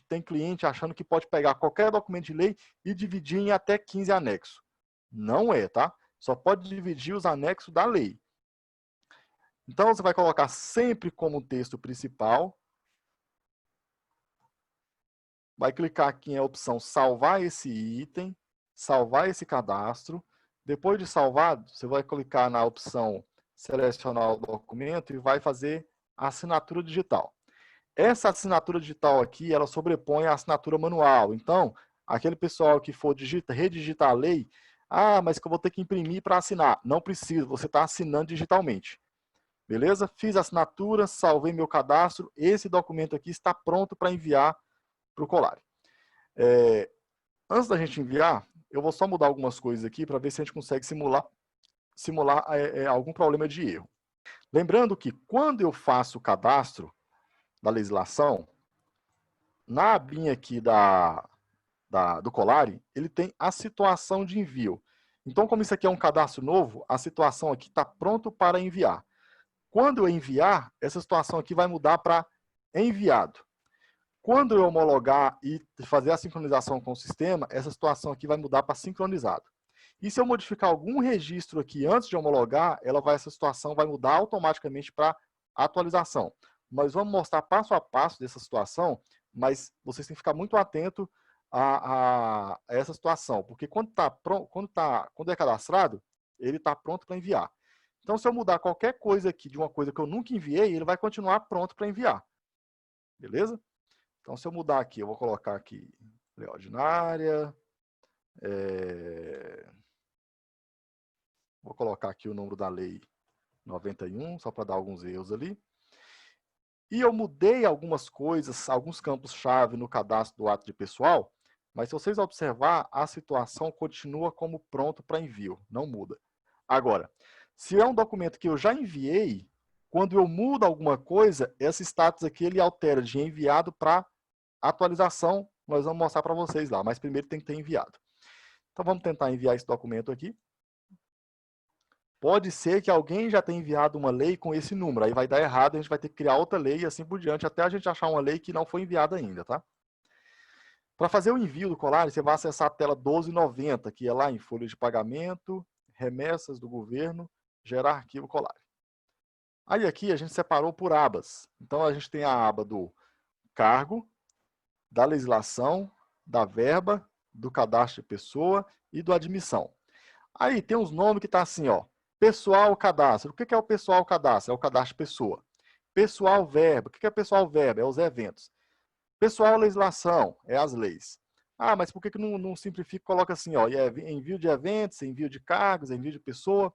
tem cliente achando que pode pegar qualquer documento de lei e dividir em até 15 anexos. Não é, tá? Só pode dividir os anexos da lei. Então, você vai colocar sempre como texto principal. Vai clicar aqui em a opção salvar esse item, salvar esse cadastro. Depois de salvado, você vai clicar na opção selecionar o documento e vai fazer a assinatura digital. Essa assinatura digital aqui, ela sobrepõe a assinatura manual. Então, aquele pessoal que for redigitar a lei, mas que eu vou ter que imprimir para assinar. Não precisa, você está assinando digitalmente. Beleza? Fiz a assinatura, salvei meu cadastro. Esse documento aqui está pronto para enviar para o Colari. Antes da gente enviar, eu vou só mudar algumas coisas aqui para ver se a gente consegue simular algum problema de erro. Lembrando que quando eu faço o cadastro da legislação, na abinha aqui do Colari, ele tem a situação de envio. Então, como isso aqui é um cadastro novo, a situação aqui está pronto para enviar. Quando eu enviar, essa situação aqui vai mudar para enviado. Quando eu homologar e fazer a sincronização com o sistema, essa situação aqui vai mudar para sincronizado. E se eu modificar algum registro aqui antes de homologar, essa situação vai mudar automaticamente para atualização. Nós vamos mostrar passo a passo dessa situação, mas vocês têm que ficar muito atento a essa situação, porque quando é cadastrado, ele está pronto para enviar. Então, se eu mudar qualquer coisa aqui de uma coisa que eu nunca enviei, ele vai continuar pronto para enviar. Beleza? Então, se eu mudar aqui, eu vou colocar aqui lei ordinária. Vou colocar aqui o número da lei 91, só para dar alguns erros ali. E eu mudei algumas coisas, alguns campos-chave no cadastro do ato de pessoal, mas se vocês observar, a situação continua como pronto para envio, não muda. Agora, se é um documento que eu já enviei, quando eu mudo alguma coisa, esse status aqui ele altera de enviado para atualização. Nós vamos mostrar para vocês lá, mas primeiro tem que ter enviado. Então vamos tentar enviar esse documento aqui. Pode ser que alguém já tenha enviado uma lei com esse número, aí vai dar errado, a gente vai ter que criar outra lei e assim por diante, até a gente achar uma lei que não foi enviada ainda, tá? Para fazer o envio do Colari, você vai acessar a tela 1290, que é lá em folha de pagamento, remessas do governo, gerar arquivo Colari. Aí aqui a gente separou por abas. Então a gente tem a aba do cargo, da legislação, da verba, do cadastro de pessoa e do admissão. Aí tem uns nomes que tá assim, ó. Pessoal cadastro. O que é o pessoal cadastro? É o cadastro de pessoa. Pessoal verba. O que é pessoal verba? É os eventos. Pessoal legislação. É as leis. Mas por que não simplifica e coloca assim, ó, envio de eventos, envio de cargos, envio de pessoa?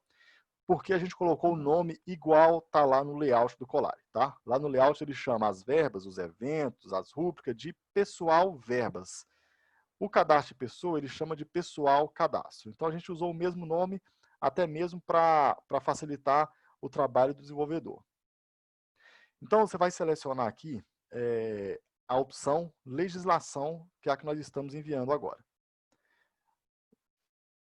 Porque a gente colocou o nome igual tá lá no layout do Colari, tá? Lá no layout ele chama as verbas, os eventos, as rúbricas de pessoal verbas. O cadastro de pessoa ele chama de pessoal cadastro. Então a gente usou o mesmo nome até mesmo para facilitar o trabalho do desenvolvedor. Então você vai selecionar aqui a opção legislação, que é a que nós estamos enviando agora.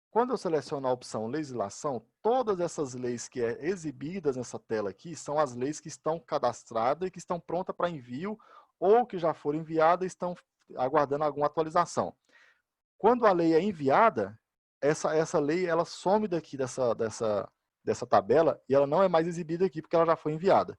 Quando eu seleciono a opção legislação, todas essas leis que é exibidas nessa tela aqui são as leis que estão cadastradas e que estão prontas para envio ou que já foram enviadas e estão aguardando alguma atualização. Quando a lei é enviada, essa lei ela some daqui dessa tabela e ela não é mais exibida aqui porque ela já foi enviada.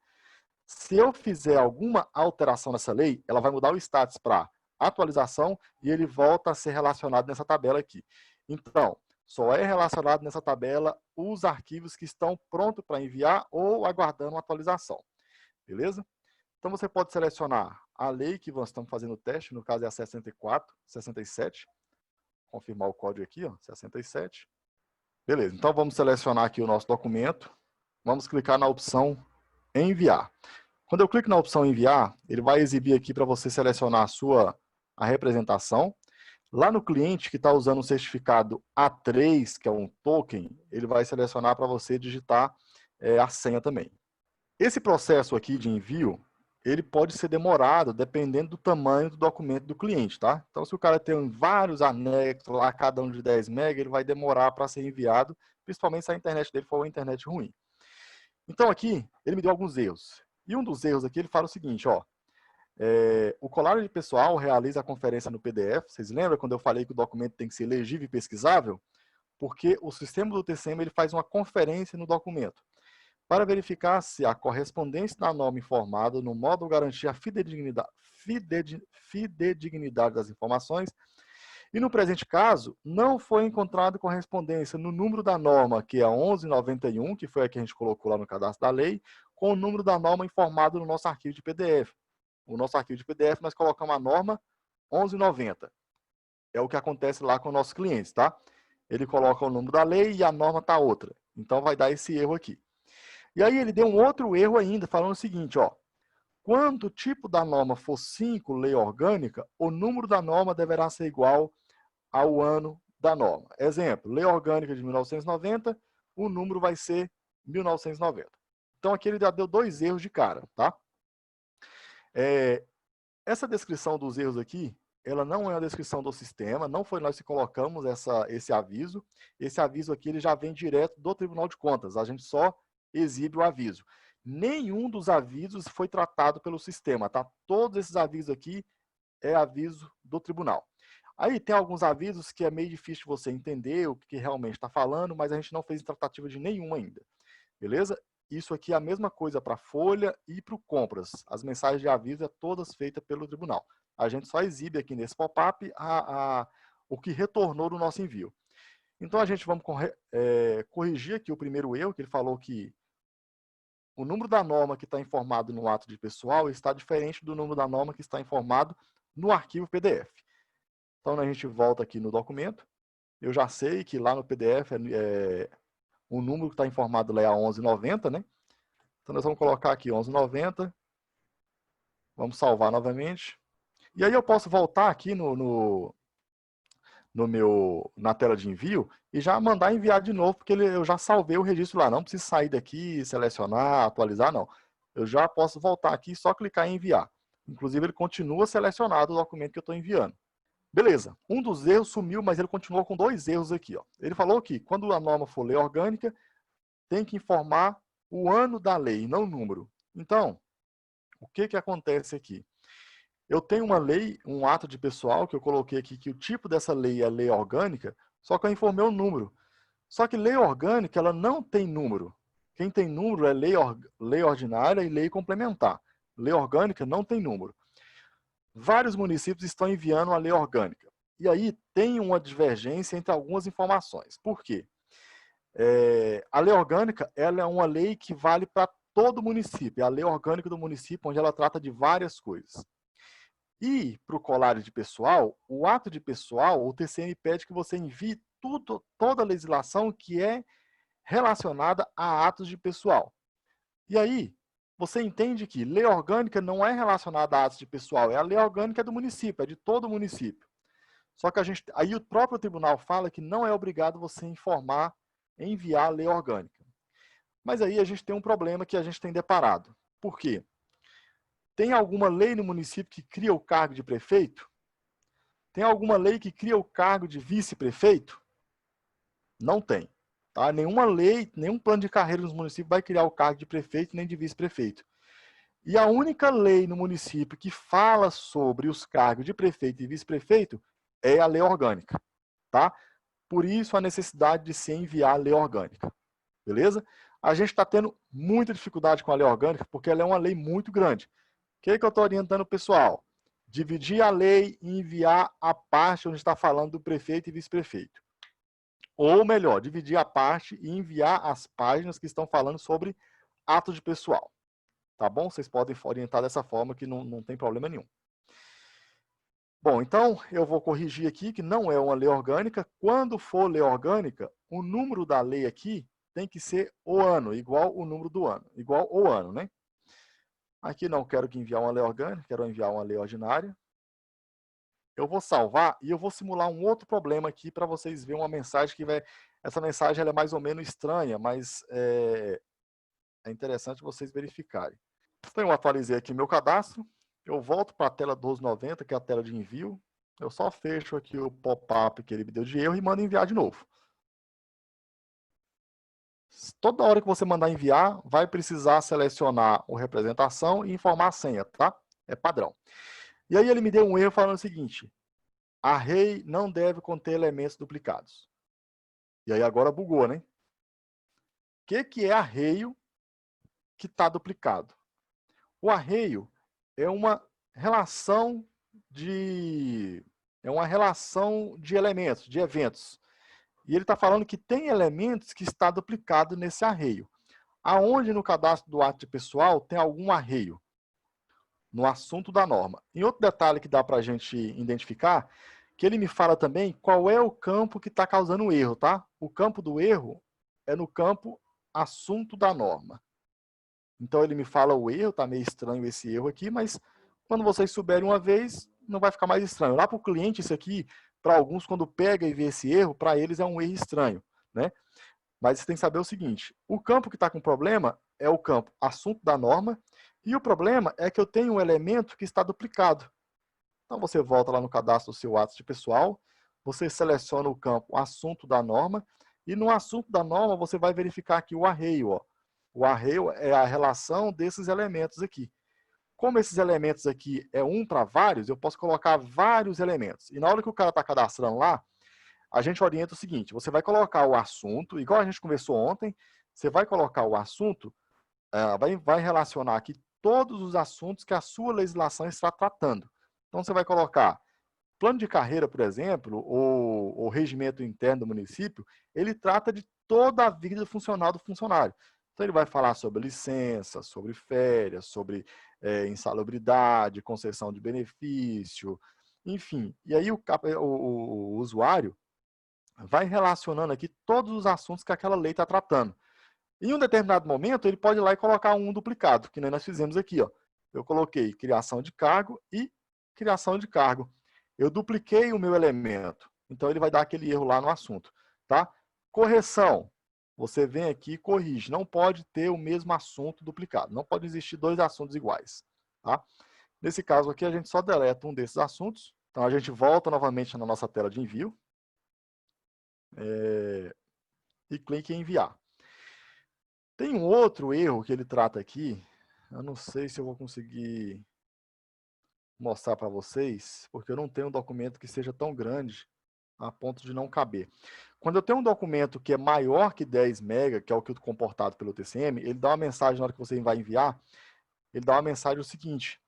Se eu fizer alguma alteração nessa lei, ela vai mudar o status para atualização e ele volta a ser relacionado nessa tabela aqui. Então, só é relacionado nessa tabela os arquivos que estão prontos para enviar ou aguardando uma atualização. beleza? Então, você pode selecionar a lei que nós estamos fazendo o teste, no caso é a 67. Confirmar o código aqui, ó, 67. Beleza, então vamos selecionar aqui o nosso documento. Vamos clicar na opção enviar. Quando eu clico na opção enviar, ele vai exibir aqui para você selecionar a representação. Lá no cliente que está usando o certificado A3, que é um token, ele vai selecionar para você digitar a senha também. Esse processo aqui de envio, ele pode ser demorado dependendo do tamanho do documento do cliente, tá? Então, se o cara tem vários anexos lá, cada um de 10 MB, ele vai demorar para ser enviado, principalmente se a internet dele for uma internet ruim. Então, aqui, ele me deu alguns erros. E um dos erros aqui, ele fala o seguinte, ó. O colário de pessoal realiza a conferência no PDF. Vocês lembram quando eu falei que o documento tem que ser legível e pesquisável? Porque o sistema do TCM ele faz uma conferência no documento para verificar se a correspondência da norma informada no modo garantir a fidedignidade das informações. E no presente caso, não foi encontrada correspondência no número da norma, que é a 1191, que foi a que a gente colocou lá no cadastro da lei, com o número da norma informado no nosso arquivo de PDF. O nosso arquivo de PDF, nós colocamos a norma 1190. É o que acontece lá com os nossos clientes, tá? Ele coloca o número da lei e a norma está outra. Então, vai dar esse erro aqui. E aí, ele deu um outro erro ainda, falando o seguinte, ó. Quando o tipo da norma for 5, lei orgânica, o número da norma deverá ser igual ao ano da norma. Exemplo, lei orgânica de 1990, o número vai ser 1990. Então, aqui ele já deu 2 erros de cara, tá? Essa descrição dos erros aqui, ela não é a descrição do sistema, não foi nós que colocamos esse aviso. Esse aviso aqui ele já vem direto do Tribunal de Contas, a gente só exibe o aviso. Nenhum dos avisos foi tratado pelo sistema, tá? Todos esses avisos aqui é aviso do tribunal. Aí tem alguns avisos que é meio difícil você entender o que realmente está falando, mas a gente não fez tratativa de nenhum ainda, beleza? Isso aqui é a mesma coisa para folha e para o compras. As mensagens de aviso é todas feitas pelo tribunal. A gente só exibe aqui nesse pop-up o que retornou do nosso envio. Então a gente vamos corrigir aqui o primeiro erro, que ele falou que o número da norma que está informado no ato de pessoal está diferente do número da norma que está informado no arquivo PDF. Então a gente volta aqui no documento. Eu já sei que lá no PDF o número que está informado lá é a 1190, né? Então nós vamos colocar aqui 1190. Vamos salvar novamente. E aí eu posso voltar aqui na tela de envio e já mandar enviar de novo, porque eu já salvei o registro lá. Não preciso sair daqui, selecionar, atualizar, não. Eu já posso voltar aqui e só clicar em enviar. Inclusive, ele continua selecionado o documento que eu estou enviando. Beleza. Um dos erros sumiu, mas ele continuou com 2 erros aqui, ó. Ele falou que quando a norma for lei orgânica, tem que informar o ano da lei, não o número. Então, o que acontece aqui? Eu tenho uma lei, um ato de pessoal, que eu coloquei aqui que o tipo dessa lei é lei orgânica, só que eu informei o número. Só que lei orgânica, ela não tem número. Quem tem número é lei ordinária e lei complementar. Lei orgânica não tem número. Vários municípios estão enviando a lei orgânica. E aí tem uma divergência entre algumas informações. Por quê? A lei orgânica ela é uma lei que vale para todo município. É a lei orgânica do município, onde ela trata de várias coisas. E para o colário de pessoal, o ato de pessoal, o TCM pede que você envie toda a legislação que é relacionada a atos de pessoal. E aí, você entende que lei orgânica não é relacionada a atos de pessoal, é a lei orgânica do município, é de todo o município. Só que aí o próprio tribunal fala que não é obrigado você enviar a lei orgânica. Mas aí a gente tem um problema que a gente tem deparado. Por quê? Tem alguma lei no município que cria o cargo de prefeito? Tem alguma lei que cria o cargo de vice-prefeito? Não tem. Tá? Nenhuma lei, nenhum plano de carreira nos municípios vai criar o cargo de prefeito nem de vice-prefeito. E a única lei no município que fala sobre os cargos de prefeito e vice-prefeito é a lei orgânica. Tá? Por isso a necessidade de se enviar a lei orgânica. Beleza? A gente está tendo muita dificuldade com a lei orgânica porque ela é uma lei muito grande. O que eu estou orientando o pessoal? Dividir a lei e enviar a parte onde está falando do prefeito e vice-prefeito. Ou melhor, dividir a parte e enviar as páginas que estão falando sobre atos de pessoal. Tá bom? Vocês podem orientar dessa forma que não tem problema nenhum. Bom, então eu vou corrigir aqui que não é uma lei orgânica. Quando for lei orgânica, o número da lei aqui tem que ser o ano, igual o número do ano, igual o ano, né? Aqui não quero que enviar uma lei orgânica, quero enviar uma lei ordinária. Eu vou salvar e eu vou simular um outro problema aqui para vocês verem uma mensagem que vai... Essa mensagem ela é mais ou menos estranha, mas é interessante vocês verificarem. Então eu atualizei aqui meu cadastro. Eu volto para a tela 1290, que é a tela de envio. Eu só fecho aqui o pop-up que ele me deu de erro e mando enviar de novo. Toda hora que você mandar enviar, vai precisar selecionar o representação e informar a senha, tá? É padrão. E aí ele me deu um erro falando o seguinte: array não deve conter elementos duplicados. E aí agora bugou, né? O que é arraio que está duplicado? O arraio é uma relação de elementos, de eventos. E ele está falando que tem elementos que está duplicado nesse arraio. Aonde no cadastro do ato pessoal tem algum arraio? No assunto da norma. E outro detalhe que dá para a gente identificar, que ele me fala também qual é o campo que está causando o erro, tá? O campo do erro é no campo assunto da norma. Então ele me fala o erro, tá meio estranho esse erro aqui, mas quando vocês souberem uma vez, não vai ficar mais estranho. Lá para o cliente, isso aqui, para alguns, quando pega e vê esse erro, para eles é um erro estranho, né? Mas você tem que saber o seguinte: o campo que está com problema é o campo assunto da norma, e o problema é que eu tenho um elemento que está duplicado. Então você volta lá no cadastro do seu ato pessoal, você seleciona o campo assunto da norma, e no assunto da norma você vai verificar aqui o arraio, ó. O arraio é a relação desses elementos aqui. Como esses elementos aqui é um para vários, eu posso colocar vários elementos. E na hora que o cara está cadastrando lá, a gente orienta o seguinte: você vai colocar o assunto, igual a gente conversou ontem, você vai colocar o assunto, vai relacionar aqui todos os assuntos que a sua legislação está tratando. Então você vai colocar plano de carreira, por exemplo, ou o regimento interno do município, ele trata de toda a vida funcional do funcionário. Então ele vai falar sobre licença, sobre férias, sobre insalubridade, concessão de benefício, enfim. E aí o usuário vai relacionando aqui todos os assuntos que aquela lei está tratando. Em um determinado momento, ele pode ir lá e colocar um duplicado, que nós fizemos aqui, ó. Eu coloquei criação de cargo e criação de cargo. Eu dupliquei o meu elemento. Então, ele vai dar aquele erro lá no assunto, tá? Correção. Você vem aqui e corrige. Não pode ter o mesmo assunto duplicado. Não pode existir dois assuntos iguais, tá? Nesse caso aqui, a gente só deleta um desses assuntos. Então, a gente volta novamente na nossa tela de envio. E clique em enviar. Tem um outro erro que ele trata aqui. Eu não sei se eu vou conseguir mostrar para vocês, porque eu não tenho um documento que seja tão grande a ponto de não caber. Quando eu tenho um documento que é maior que 10 MB, que é o que é comportado pelo TCM, ele dá uma mensagem na hora que você vai enviar, ele dá uma mensagem o seguinte: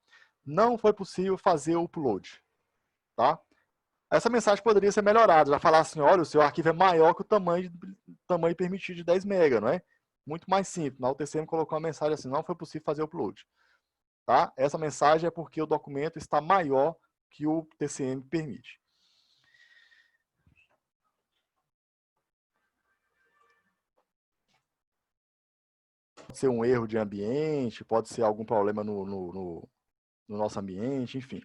não foi possível fazer o upload, tá? Essa mensagem poderia ser melhorada, já falar assim: olha, o seu arquivo é maior que o tamanho permitido de 10 MB, não é? Muito mais simples. Na UTCM colocou uma mensagem assim: não foi possível fazer o upload. Tá? Essa mensagem é porque o documento está maior que o TCM permite. Pode ser um erro de ambiente, pode ser algum problema no nosso ambiente, enfim.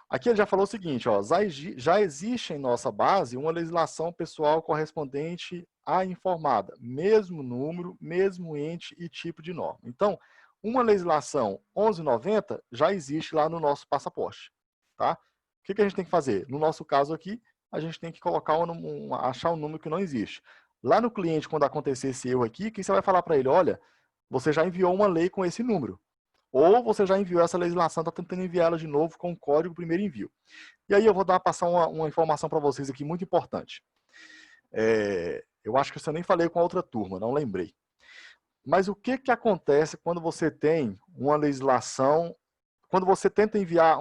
Aqui ele já falou o seguinte: ó, já existe em nossa base uma legislação pessoal correspondente à informada, mesmo número, mesmo ente e tipo de norma. Então, uma legislação 1190 já existe lá no nosso passaporte. Tá? O que a gente tem que fazer? No nosso caso aqui, a gente tem que colocar achar um número que não existe. Lá no cliente, quando acontecer esse erro aqui, o que você vai falar para ele? Olha, você já enviou uma lei com esse número. Ou você já enviou essa legislação, está tentando enviá-la de novo com o código primeiro envio. E aí eu vou passar uma informação para vocês aqui muito importante. Eu acho que eu nem falei com a outra turma, não lembrei. Mas o que acontece quando você tem uma legislação, quando você tenta enviar,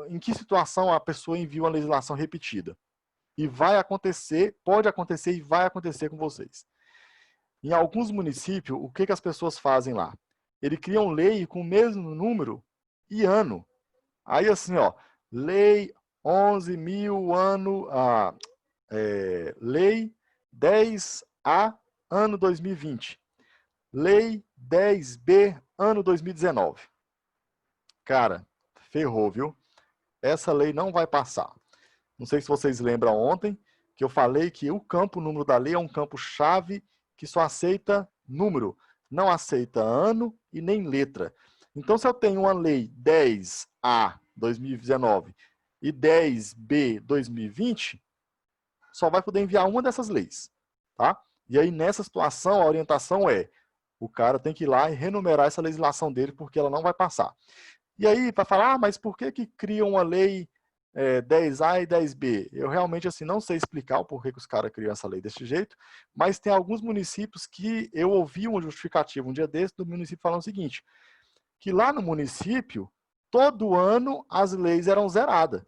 em que situação a pessoa envia uma legislação repetida? E vai acontecer, pode acontecer e vai acontecer com vocês. Em alguns municípios, o que as pessoas fazem lá? ele cria uma lei com o mesmo número e ano. Aí assim, ó, lei 11.000 ano, lei 10A ano 2020. Lei 10B ano 2019. Cara, ferrou, viu? Essa lei não vai passar. Não sei se vocês lembram ontem que eu falei que o campo número da lei é um campo-chave que só aceita número, não aceita ano e nem letra. Então, se eu tenho uma lei 10A 2019 e 10B 2020, só vai poder enviar uma dessas leis, tá? E aí, nessa situação, a orientação é o cara tem que ir lá e renumerar essa legislação dele, porque ela não vai passar. E aí, para falar, mas por que cria uma lei 10A e 10B? Eu realmente assim não sei explicar o porquê que os caras criam essa lei desse jeito, mas tem alguns municípios que eu ouvi uma justificativa um dia desse do município falando o seguinte, que lá no município, todo ano as leis eram zeradas.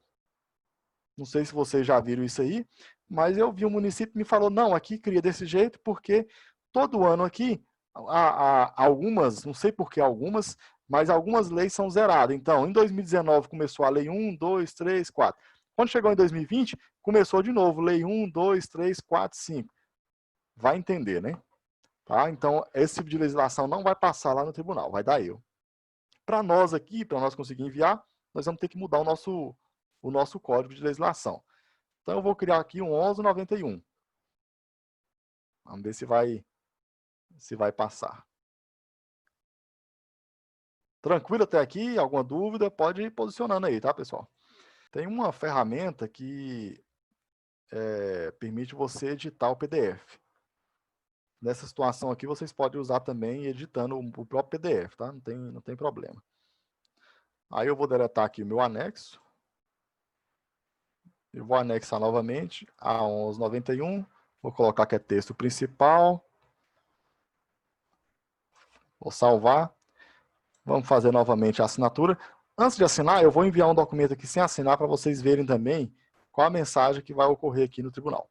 Não sei se vocês já viram isso aí, mas eu vi um município que me falou, não, aqui cria desse jeito porque todo ano aqui, algumas, não sei por que algumas, mas algumas leis são zeradas. Então, em 2019 começou a lei 1, 2, 3, 4. Quando chegou em 2020, começou de novo, lei 1, 2, 3, 4, 5. Vai entender, né? Tá? Então, esse tipo de legislação não vai passar lá no tribunal, vai dar erro. Para nós aqui, para nós conseguir enviar, nós vamos ter que mudar o nosso código de legislação. Então, eu vou criar aqui um 1191. Vamos ver se vai passar. Tranquilo até aqui? Alguma dúvida? Pode ir posicionando aí, tá, pessoal? Tem uma ferramenta que permite você editar o PDF. Nessa situação aqui, vocês podem usar também editando o próprio PDF, tá? Não tem problema. Aí eu vou deletar aqui o meu anexo. Eu vou anexar novamente a 1191. Vou colocar que é texto principal. Vou salvar. Vamos fazer novamente a assinatura. Antes de assinar, eu vou enviar um documento aqui sem assinar para vocês verem também qual a mensagem que vai ocorrer aqui no tribunal.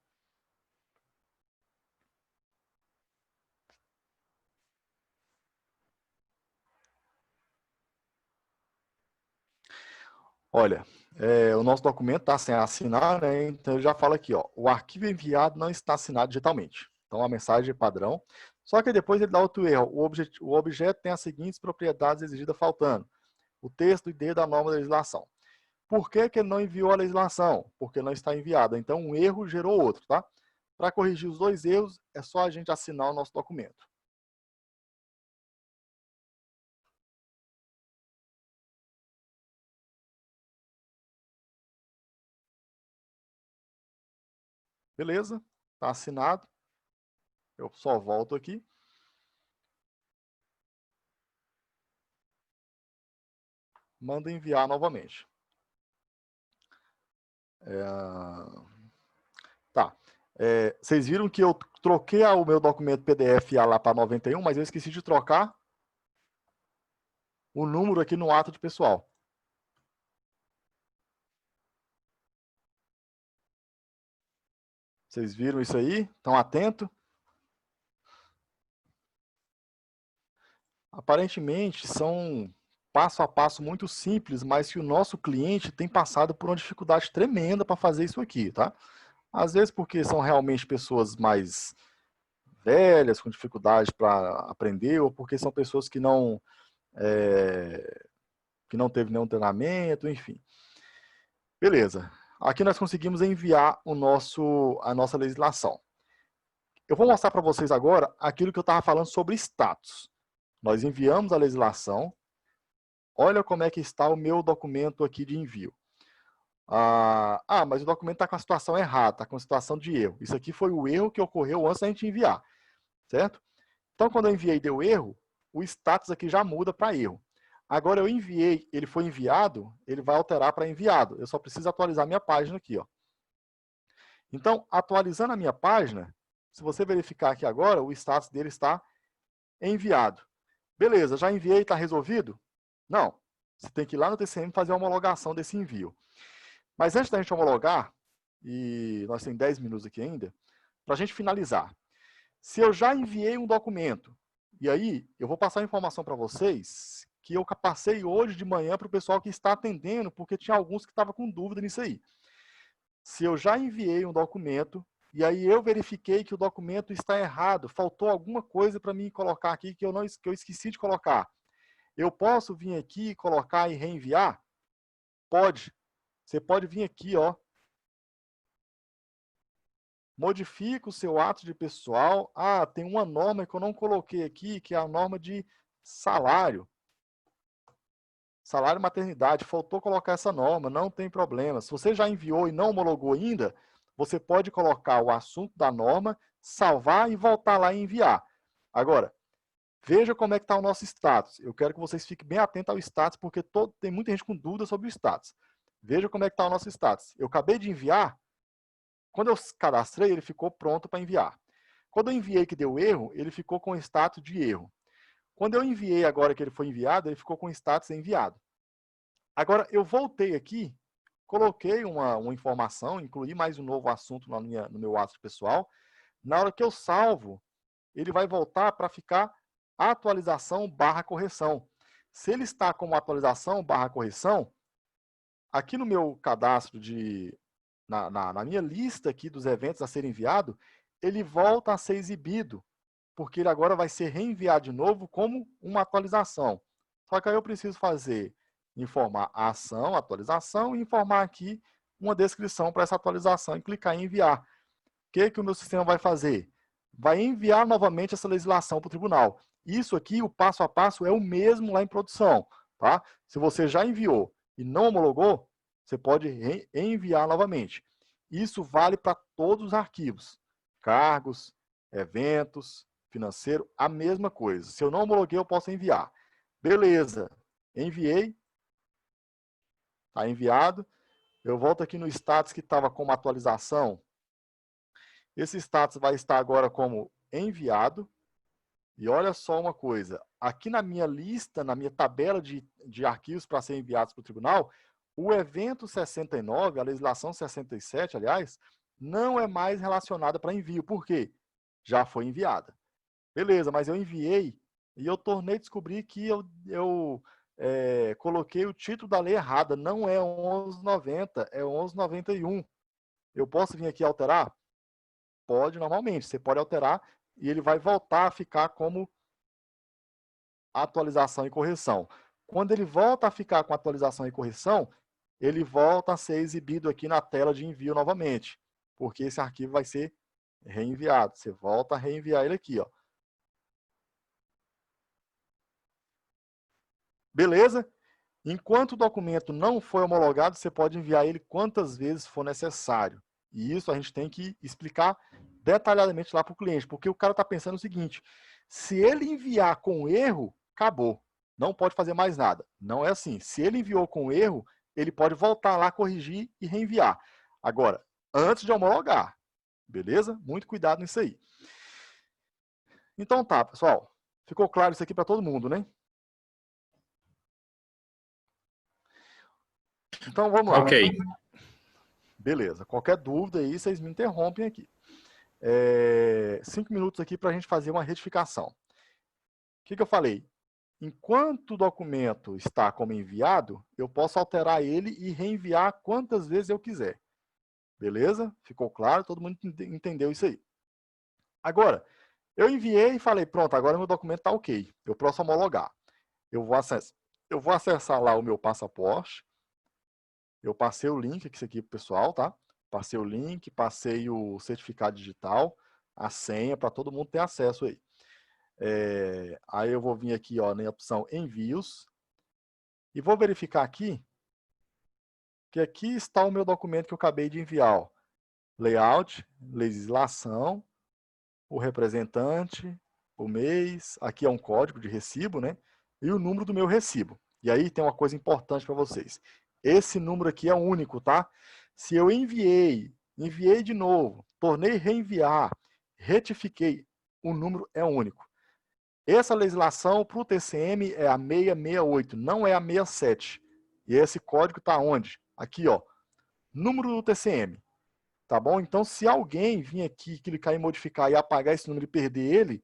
Olha, o nosso documento está sem assinar, né? Então ele já fala aqui, ó, o arquivo enviado não está assinado digitalmente. Então a mensagem é padrão. Só que depois ele dá outro erro. O objeto tem as seguintes propriedades exigidas faltando. O texto e ID da norma da legislação. Por que ele não enviou a legislação? Porque não está enviada. Então um erro gerou outro, tá? Para corrigir os dois erros, é só a gente assinar o nosso documento. Beleza? Está assinado. Eu só volto aqui. Manda enviar novamente. Tá. Vocês viram que eu troquei o meu documento PDF lá para 91, mas eu esqueci de trocar o número aqui no ato de pessoal. Vocês viram isso aí? Estão atentos? Aparentemente, são passo a passo muito simples, mas que o nosso cliente tem passado por uma dificuldade tremenda para fazer isso aqui, tá? Às vezes porque são realmente pessoas mais velhas, com dificuldade para aprender, ou porque são pessoas que não teve nenhum treinamento, enfim. Beleza. Aqui nós conseguimos enviar a nossa legislação. Eu vou mostrar para vocês agora aquilo que eu estava falando sobre status. Nós enviamos a legislação. Olha como é que está o meu documento aqui de envio. Mas o documento está com a situação errada, está com a situação de erro. Isso aqui foi o erro que ocorreu antes da gente enviar, certo? Então, quando eu enviei e deu erro, o status aqui já muda para erro. Agora eu enviei, ele foi enviado, ele vai alterar para enviado. Eu só preciso atualizar minha página aqui, ó. Então, atualizando a minha página, se você verificar aqui agora, o status dele está enviado. Beleza, já enviei, está resolvido? Não. Você tem que ir lá no TCM fazer a homologação desse envio. Mas antes da gente homologar, e nós temos 10 minutos aqui ainda, para a gente finalizar. Se eu já enviei um documento, E aí, eu vou passar a informação para vocês que eu passei hoje de manhã para o pessoal que está atendendo, porque tinha alguns que estavam com dúvida nisso aí. Se eu já enviei um documento, e aí eu verifiquei que o documento está errado, faltou alguma coisa para mim colocar aqui que eu esqueci de colocar. Eu posso vir aqui, colocar e reenviar? Pode. Você pode vir aqui, ó. Modifica o seu ato de pessoal. Ah, tem uma norma que eu não coloquei aqui, que é a norma de salário. Salário maternidade. Faltou colocar essa norma, não tem problema. Se você já enviou e não homologou ainda, você pode colocar o assunto da norma, salvar e voltar lá e enviar. Agora, veja como é que está o nosso status. Eu quero que vocês fiquem bem atentos ao status, porque tem muita gente com dúvida sobre o status. Veja como é que está o nosso status. Eu acabei de enviar. Quando eu cadastrei, ele ficou pronto para enviar. Quando eu enviei que deu erro, ele ficou com status de erro. Quando eu enviei agora que ele foi enviado, ele ficou com status enviado. Agora, eu voltei aqui, coloquei uma informação, incluí mais um novo assunto no meu ato pessoal. Na hora que eu salvo, ele vai voltar para ficar atualização / correção. Se ele está como atualização / correção, aqui no meu cadastro na minha lista aqui dos eventos a ser enviado, ele volta a ser exibido, porque ele agora vai ser reenviado de novo como uma atualização. Só que aí eu preciso informar a ação, atualização, e informar aqui uma descrição para essa atualização e clicar em enviar. O que o meu sistema vai fazer? Vai enviar novamente essa legislação para o tribunal. Isso aqui, o passo a passo, é o mesmo lá em produção. Tá? Se você já enviou e não homologou, você pode enviar novamente. Isso vale para todos os arquivos. Cargos, eventos, financeiro, a mesma coisa. Se eu não homologuei, eu posso enviar. Beleza, enviei. Está enviado. Eu volto aqui no status que estava como atualização. Esse status vai estar agora como enviado. E olha só uma coisa. Aqui na minha lista, na minha tabela de arquivos para serem enviados para o tribunal, o evento 69, a legislação 67, aliás, não é mais relacionada para envio. Por quê? Já foi enviada. Beleza, mas eu enviei e eu tornei a descobrir que eu coloquei o título da lei errada. Não é 1190, é 1191. Eu posso vir aqui alterar? Pode, normalmente. Você pode alterar e ele vai voltar a ficar como atualização e correção. Quando ele volta a ficar com atualização e correção, ele volta a ser exibido aqui na tela de envio novamente, porque esse arquivo vai ser reenviado. Você volta a reenviar ele aqui, ó. Beleza? Enquanto o documento não foi homologado, você pode enviar ele quantas vezes for necessário. E isso a gente tem que explicar detalhadamente lá para o cliente, porque o cara está pensando o seguinte: se ele enviar com erro, acabou. Não pode fazer mais nada. Não é assim. Se ele enviou com erro, ele pode voltar lá, corrigir e reenviar. Agora, antes de homologar. Beleza? Muito cuidado nisso aí. Então tá, pessoal. Ficou claro isso aqui para todo mundo, né? Então vamos lá. Ok. Beleza. Qualquer dúvida aí, vocês me interrompem aqui. 5 minutos aqui para a gente fazer uma retificação. O que eu falei? Enquanto o documento está como enviado, eu posso alterar ele e reenviar quantas vezes eu quiser. Beleza? Ficou claro? Todo mundo entendeu isso aí. Agora, eu enviei e falei, pronto, agora meu documento está ok. Eu posso homologar. Eu vou acessar lá o meu passaporte. Eu passei o link aqui pro pessoal, tá? Passei o link, passei o certificado digital, a senha, para todo mundo ter acesso aí. Aí eu vou vir aqui, ó, na opção envios e vou verificar aqui que aqui está o meu documento que eu acabei de enviar, ó. Layout, legislação, o representante, o mês, aqui é um código de recibo, né? E o número do meu recibo. E aí tem uma coisa importante para vocês. Esse número aqui é único, tá? Se eu enviei de novo, tornei reenviar, retifiquei, o número é único. Essa legislação para o TCM é a 668, não é a 67. E esse código está onde? Aqui, ó. Número do TCM. Tá bom? Então, se alguém vir aqui, clicar em modificar e apagar esse número e perder ele,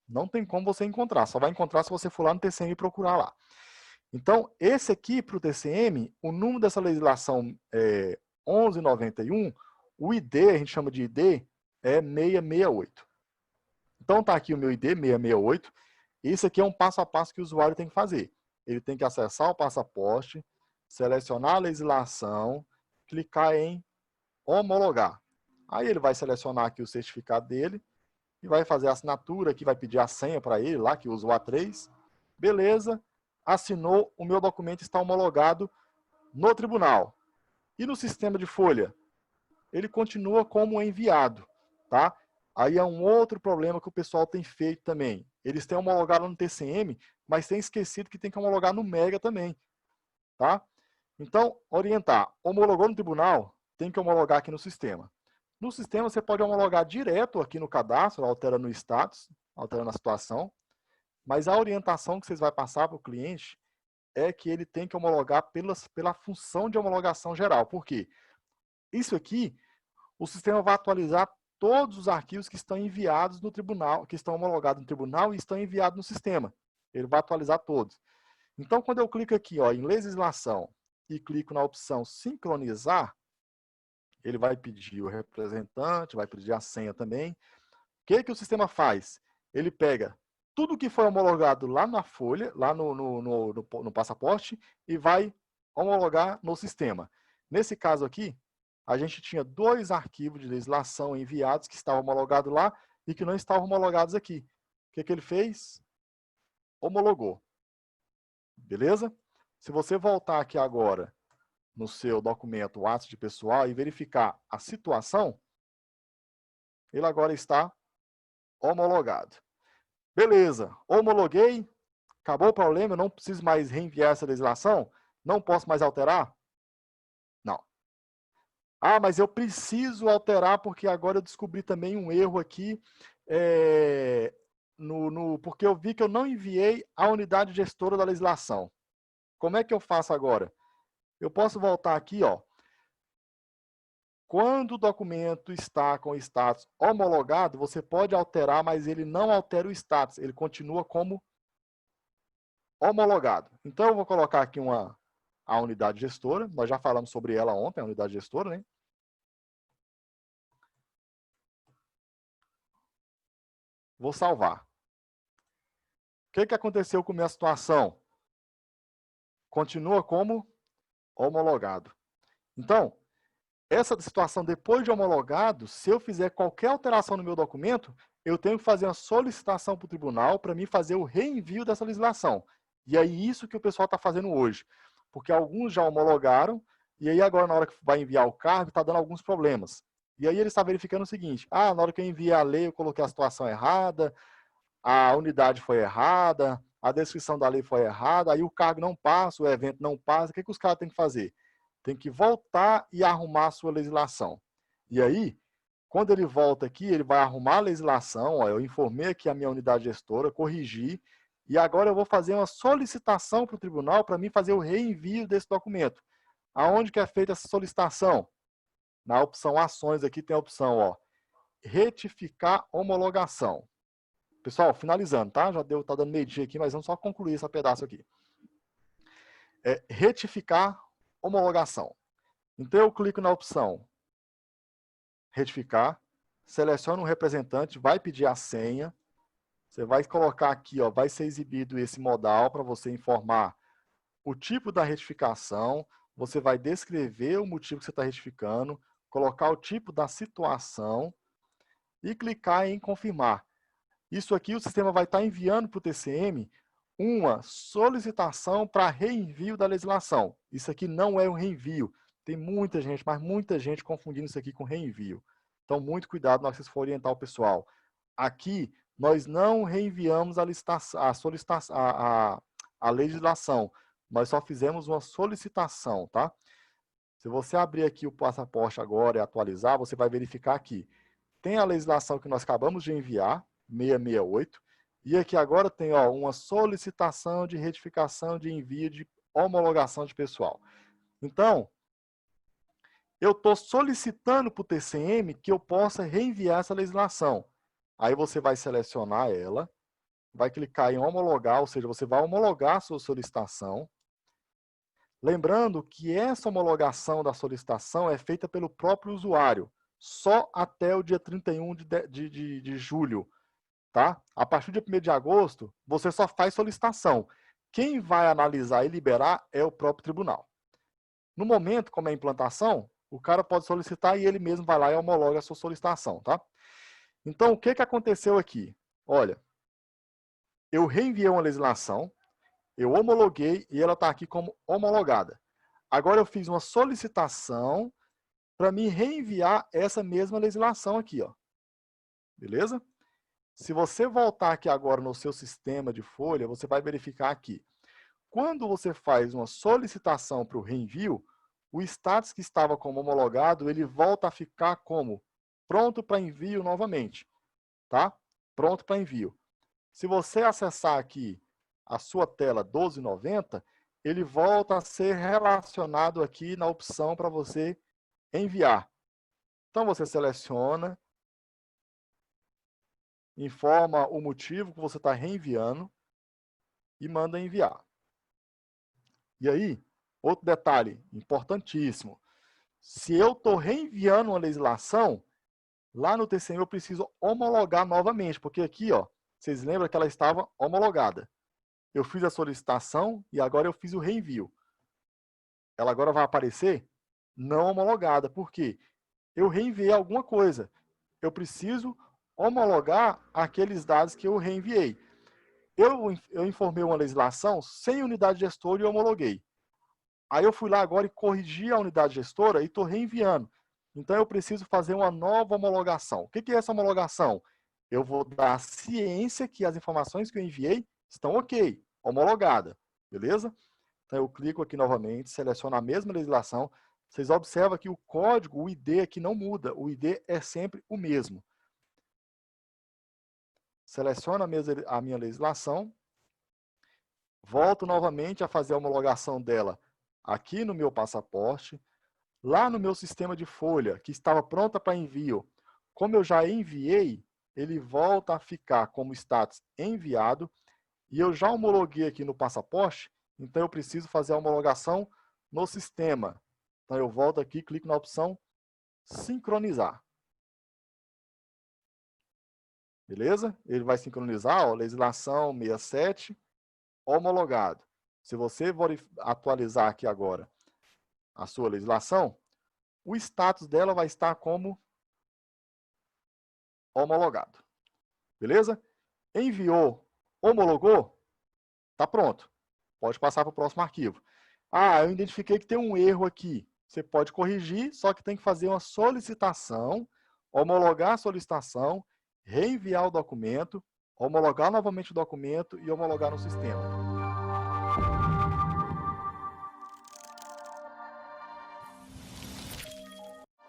Não tem como você encontrar, só vai encontrar se você for lá no TCM e procurar lá. Então, esse aqui para o TCM, o número dessa legislação 1191, o ID, a gente chama de ID, é 668. Então, tá aqui o meu ID 668. Esse aqui é um passo a passo que o usuário tem que fazer. Ele tem que acessar o passaporte, selecionar a legislação, clicar em homologar. Aí ele vai selecionar aqui o certificado dele e vai fazer a assinatura, aqui vai pedir a senha para ele, lá que usa o A3. Beleza, assinou, o meu documento está homologado no tribunal. E no sistema de folha? Ele continua como enviado, tá? Aí é um outro problema que o pessoal tem feito também. Eles têm homologado no TCM, mas têm esquecido que tem que homologar no Mega também, tá? Então, orientar. Homologou no tribunal, tem que homologar aqui no sistema. No sistema, você pode homologar direto aqui no cadastro, alterando o status, alterando a situação, mas a orientação que vocês vão passar para o cliente é que ele tem que homologar pela função de homologação geral. Por quê? Isso aqui, o sistema vai atualizar todos os arquivos que estão enviados no tribunal, que estão homologados no tribunal e estão enviados no sistema. Ele vai atualizar todos. Então, quando eu clico aqui ó, em legislação e clico na opção sincronizar, ele vai pedir o representante, vai pedir a senha também. O que o sistema faz? Ele pega tudo que foi homologado lá na folha, lá no passaporte, e vai homologar no sistema. Nesse caso aqui, a gente tinha 2 arquivos de legislação enviados que estavam homologados lá e que não estavam homologados aqui. O que ele fez? Homologou. Beleza? Se você voltar aqui agora no seu documento atos de pessoal e verificar a situação, ele agora está homologado. Beleza, homologuei, acabou o problema, eu não preciso mais reenviar essa legislação? Não posso mais alterar? Não. Ah, mas eu preciso alterar porque agora eu descobri também um erro aqui, porque eu vi que eu não enviei a unidade gestora da legislação. Como é que eu faço agora? Eu posso voltar aqui, ó. Quando o documento está com o status homologado, você pode alterar, mas ele não altera o status, ele continua como homologado. Então, eu vou colocar aqui a unidade gestora, nós já falamos sobre ela ontem, a unidade gestora, né? Vou salvar. O que aconteceu com a minha situação? Continua como homologado. Então, essa situação depois de homologado, se eu fizer qualquer alteração no meu documento, eu tenho que fazer uma solicitação para o tribunal para mim fazer o reenvio dessa legislação. E é isso que o pessoal está fazendo hoje. Porque alguns já homologaram, e aí agora na hora que vai enviar o cargo, está dando alguns problemas. E aí ele está verificando o seguinte, na hora que eu enviei a lei, eu coloquei a situação errada, a unidade foi errada, a descrição da lei foi errada, aí o cargo não passa, o evento não passa, o que os caras têm que fazer? Tem que voltar e arrumar a sua legislação. E aí, quando ele volta aqui, ele vai arrumar a legislação, ó, eu informei aqui a minha unidade gestora, corrigi, e agora eu vou fazer uma solicitação para o tribunal para mim fazer o reenvio desse documento. Aonde que é feita essa solicitação? Na opção ações aqui tem a opção, ó, retificar homologação. Pessoal, finalizando, tá? Já tá dando meio-dia aqui, mas vamos só concluir esse pedaço aqui. Retificar homologação. Então, eu clico na opção retificar, seleciono um representante, vai pedir a senha, você vai colocar aqui, ó, vai ser exibido esse modal para você informar o tipo da retificação, você vai descrever o motivo que você está retificando, colocar o tipo da situação e clicar em confirmar. Isso aqui o sistema vai estar enviando para o TCM uma solicitação para reenvio da legislação. Isso aqui não é um reenvio. Tem muita gente, mas muita gente confundindo isso aqui com reenvio. Então, muito cuidado na hora que vocês for orientar o pessoal. Aqui, nós não reenviamos a legislação. Nós só fizemos uma solicitação, tá? Se você abrir aqui o passaporte agora e atualizar, você vai verificar aqui. Tem a legislação que nós acabamos de enviar, 668, e aqui agora tem ó, uma solicitação de retificação de envio de homologação de pessoal. Então, eu estou solicitando para o TCM que eu possa reenviar essa legislação. Aí você vai selecionar ela, vai clicar em homologar, ou seja, você vai homologar a sua solicitação. Lembrando que essa homologação da solicitação é feita pelo próprio usuário, só até o dia 31 de julho. Tá? A partir do dia 1º de agosto, você só faz solicitação. Quem vai analisar e liberar é o próprio tribunal. No momento, como é a implantação, o cara pode solicitar e ele mesmo vai lá e homologa a sua solicitação. Tá? Então, o que aconteceu aqui? Olha, eu reenviei uma legislação, eu homologuei e ela está aqui como homologada. Agora eu fiz uma solicitação para me reenviar essa mesma legislação aqui. Ó. Beleza? Se você voltar aqui agora no seu sistema de folha, você vai verificar aqui. Quando você faz uma solicitação para o reenvio, o status que estava como homologado, ele volta a ficar como pronto para envio novamente. Tá? Pronto para envio. Se você acessar aqui a sua tela 1290, ele volta a ser relacionado aqui na opção para você enviar. Então você seleciona, informa o motivo que você está reenviando e manda enviar. E aí, outro detalhe importantíssimo. Se eu estou reenviando uma legislação, lá no TCM eu preciso homologar novamente, porque aqui, ó, vocês lembram que ela estava homologada. Eu fiz a solicitação e agora eu fiz o reenvio. Ela agora vai aparecer não homologada. Por quê? Eu reenviei alguma coisa. Eu preciso homologar aqueles dados que eu reenviei. Eu informei uma legislação sem unidade gestora e homologuei. Aí eu fui lá agora e corrigi a unidade gestora e estou reenviando. Então eu preciso fazer uma nova homologação. O que é essa homologação? Eu vou dar ciência que as informações que eu enviei estão ok, homologada. Beleza? Então eu clico aqui novamente, seleciono a mesma legislação. Vocês observam que o código, o ID aqui não muda. O ID é sempre o mesmo. Seleciono a minha legislação. Volto novamente a fazer a homologação dela aqui no meu passaporte. Lá no meu sistema de folha, que estava pronta para envio, como eu já enviei, ele volta a ficar como status enviado. E eu já homologuei aqui no passaporte, então eu preciso fazer a homologação no sistema. Então eu volto aqui, clico na opção sincronizar. Beleza? Ele vai sincronizar, ó, legislação 67, homologado. Se você atualizar aqui agora a sua legislação, o status dela vai estar como homologado. Beleza? Enviou, homologou, está pronto. Pode passar para o próximo arquivo. Ah, eu identifiquei que tem um erro aqui. Você pode corrigir, só que tem que fazer uma solicitação, homologar a solicitação, reenviar o documento, homologar novamente o documento e homologar no sistema.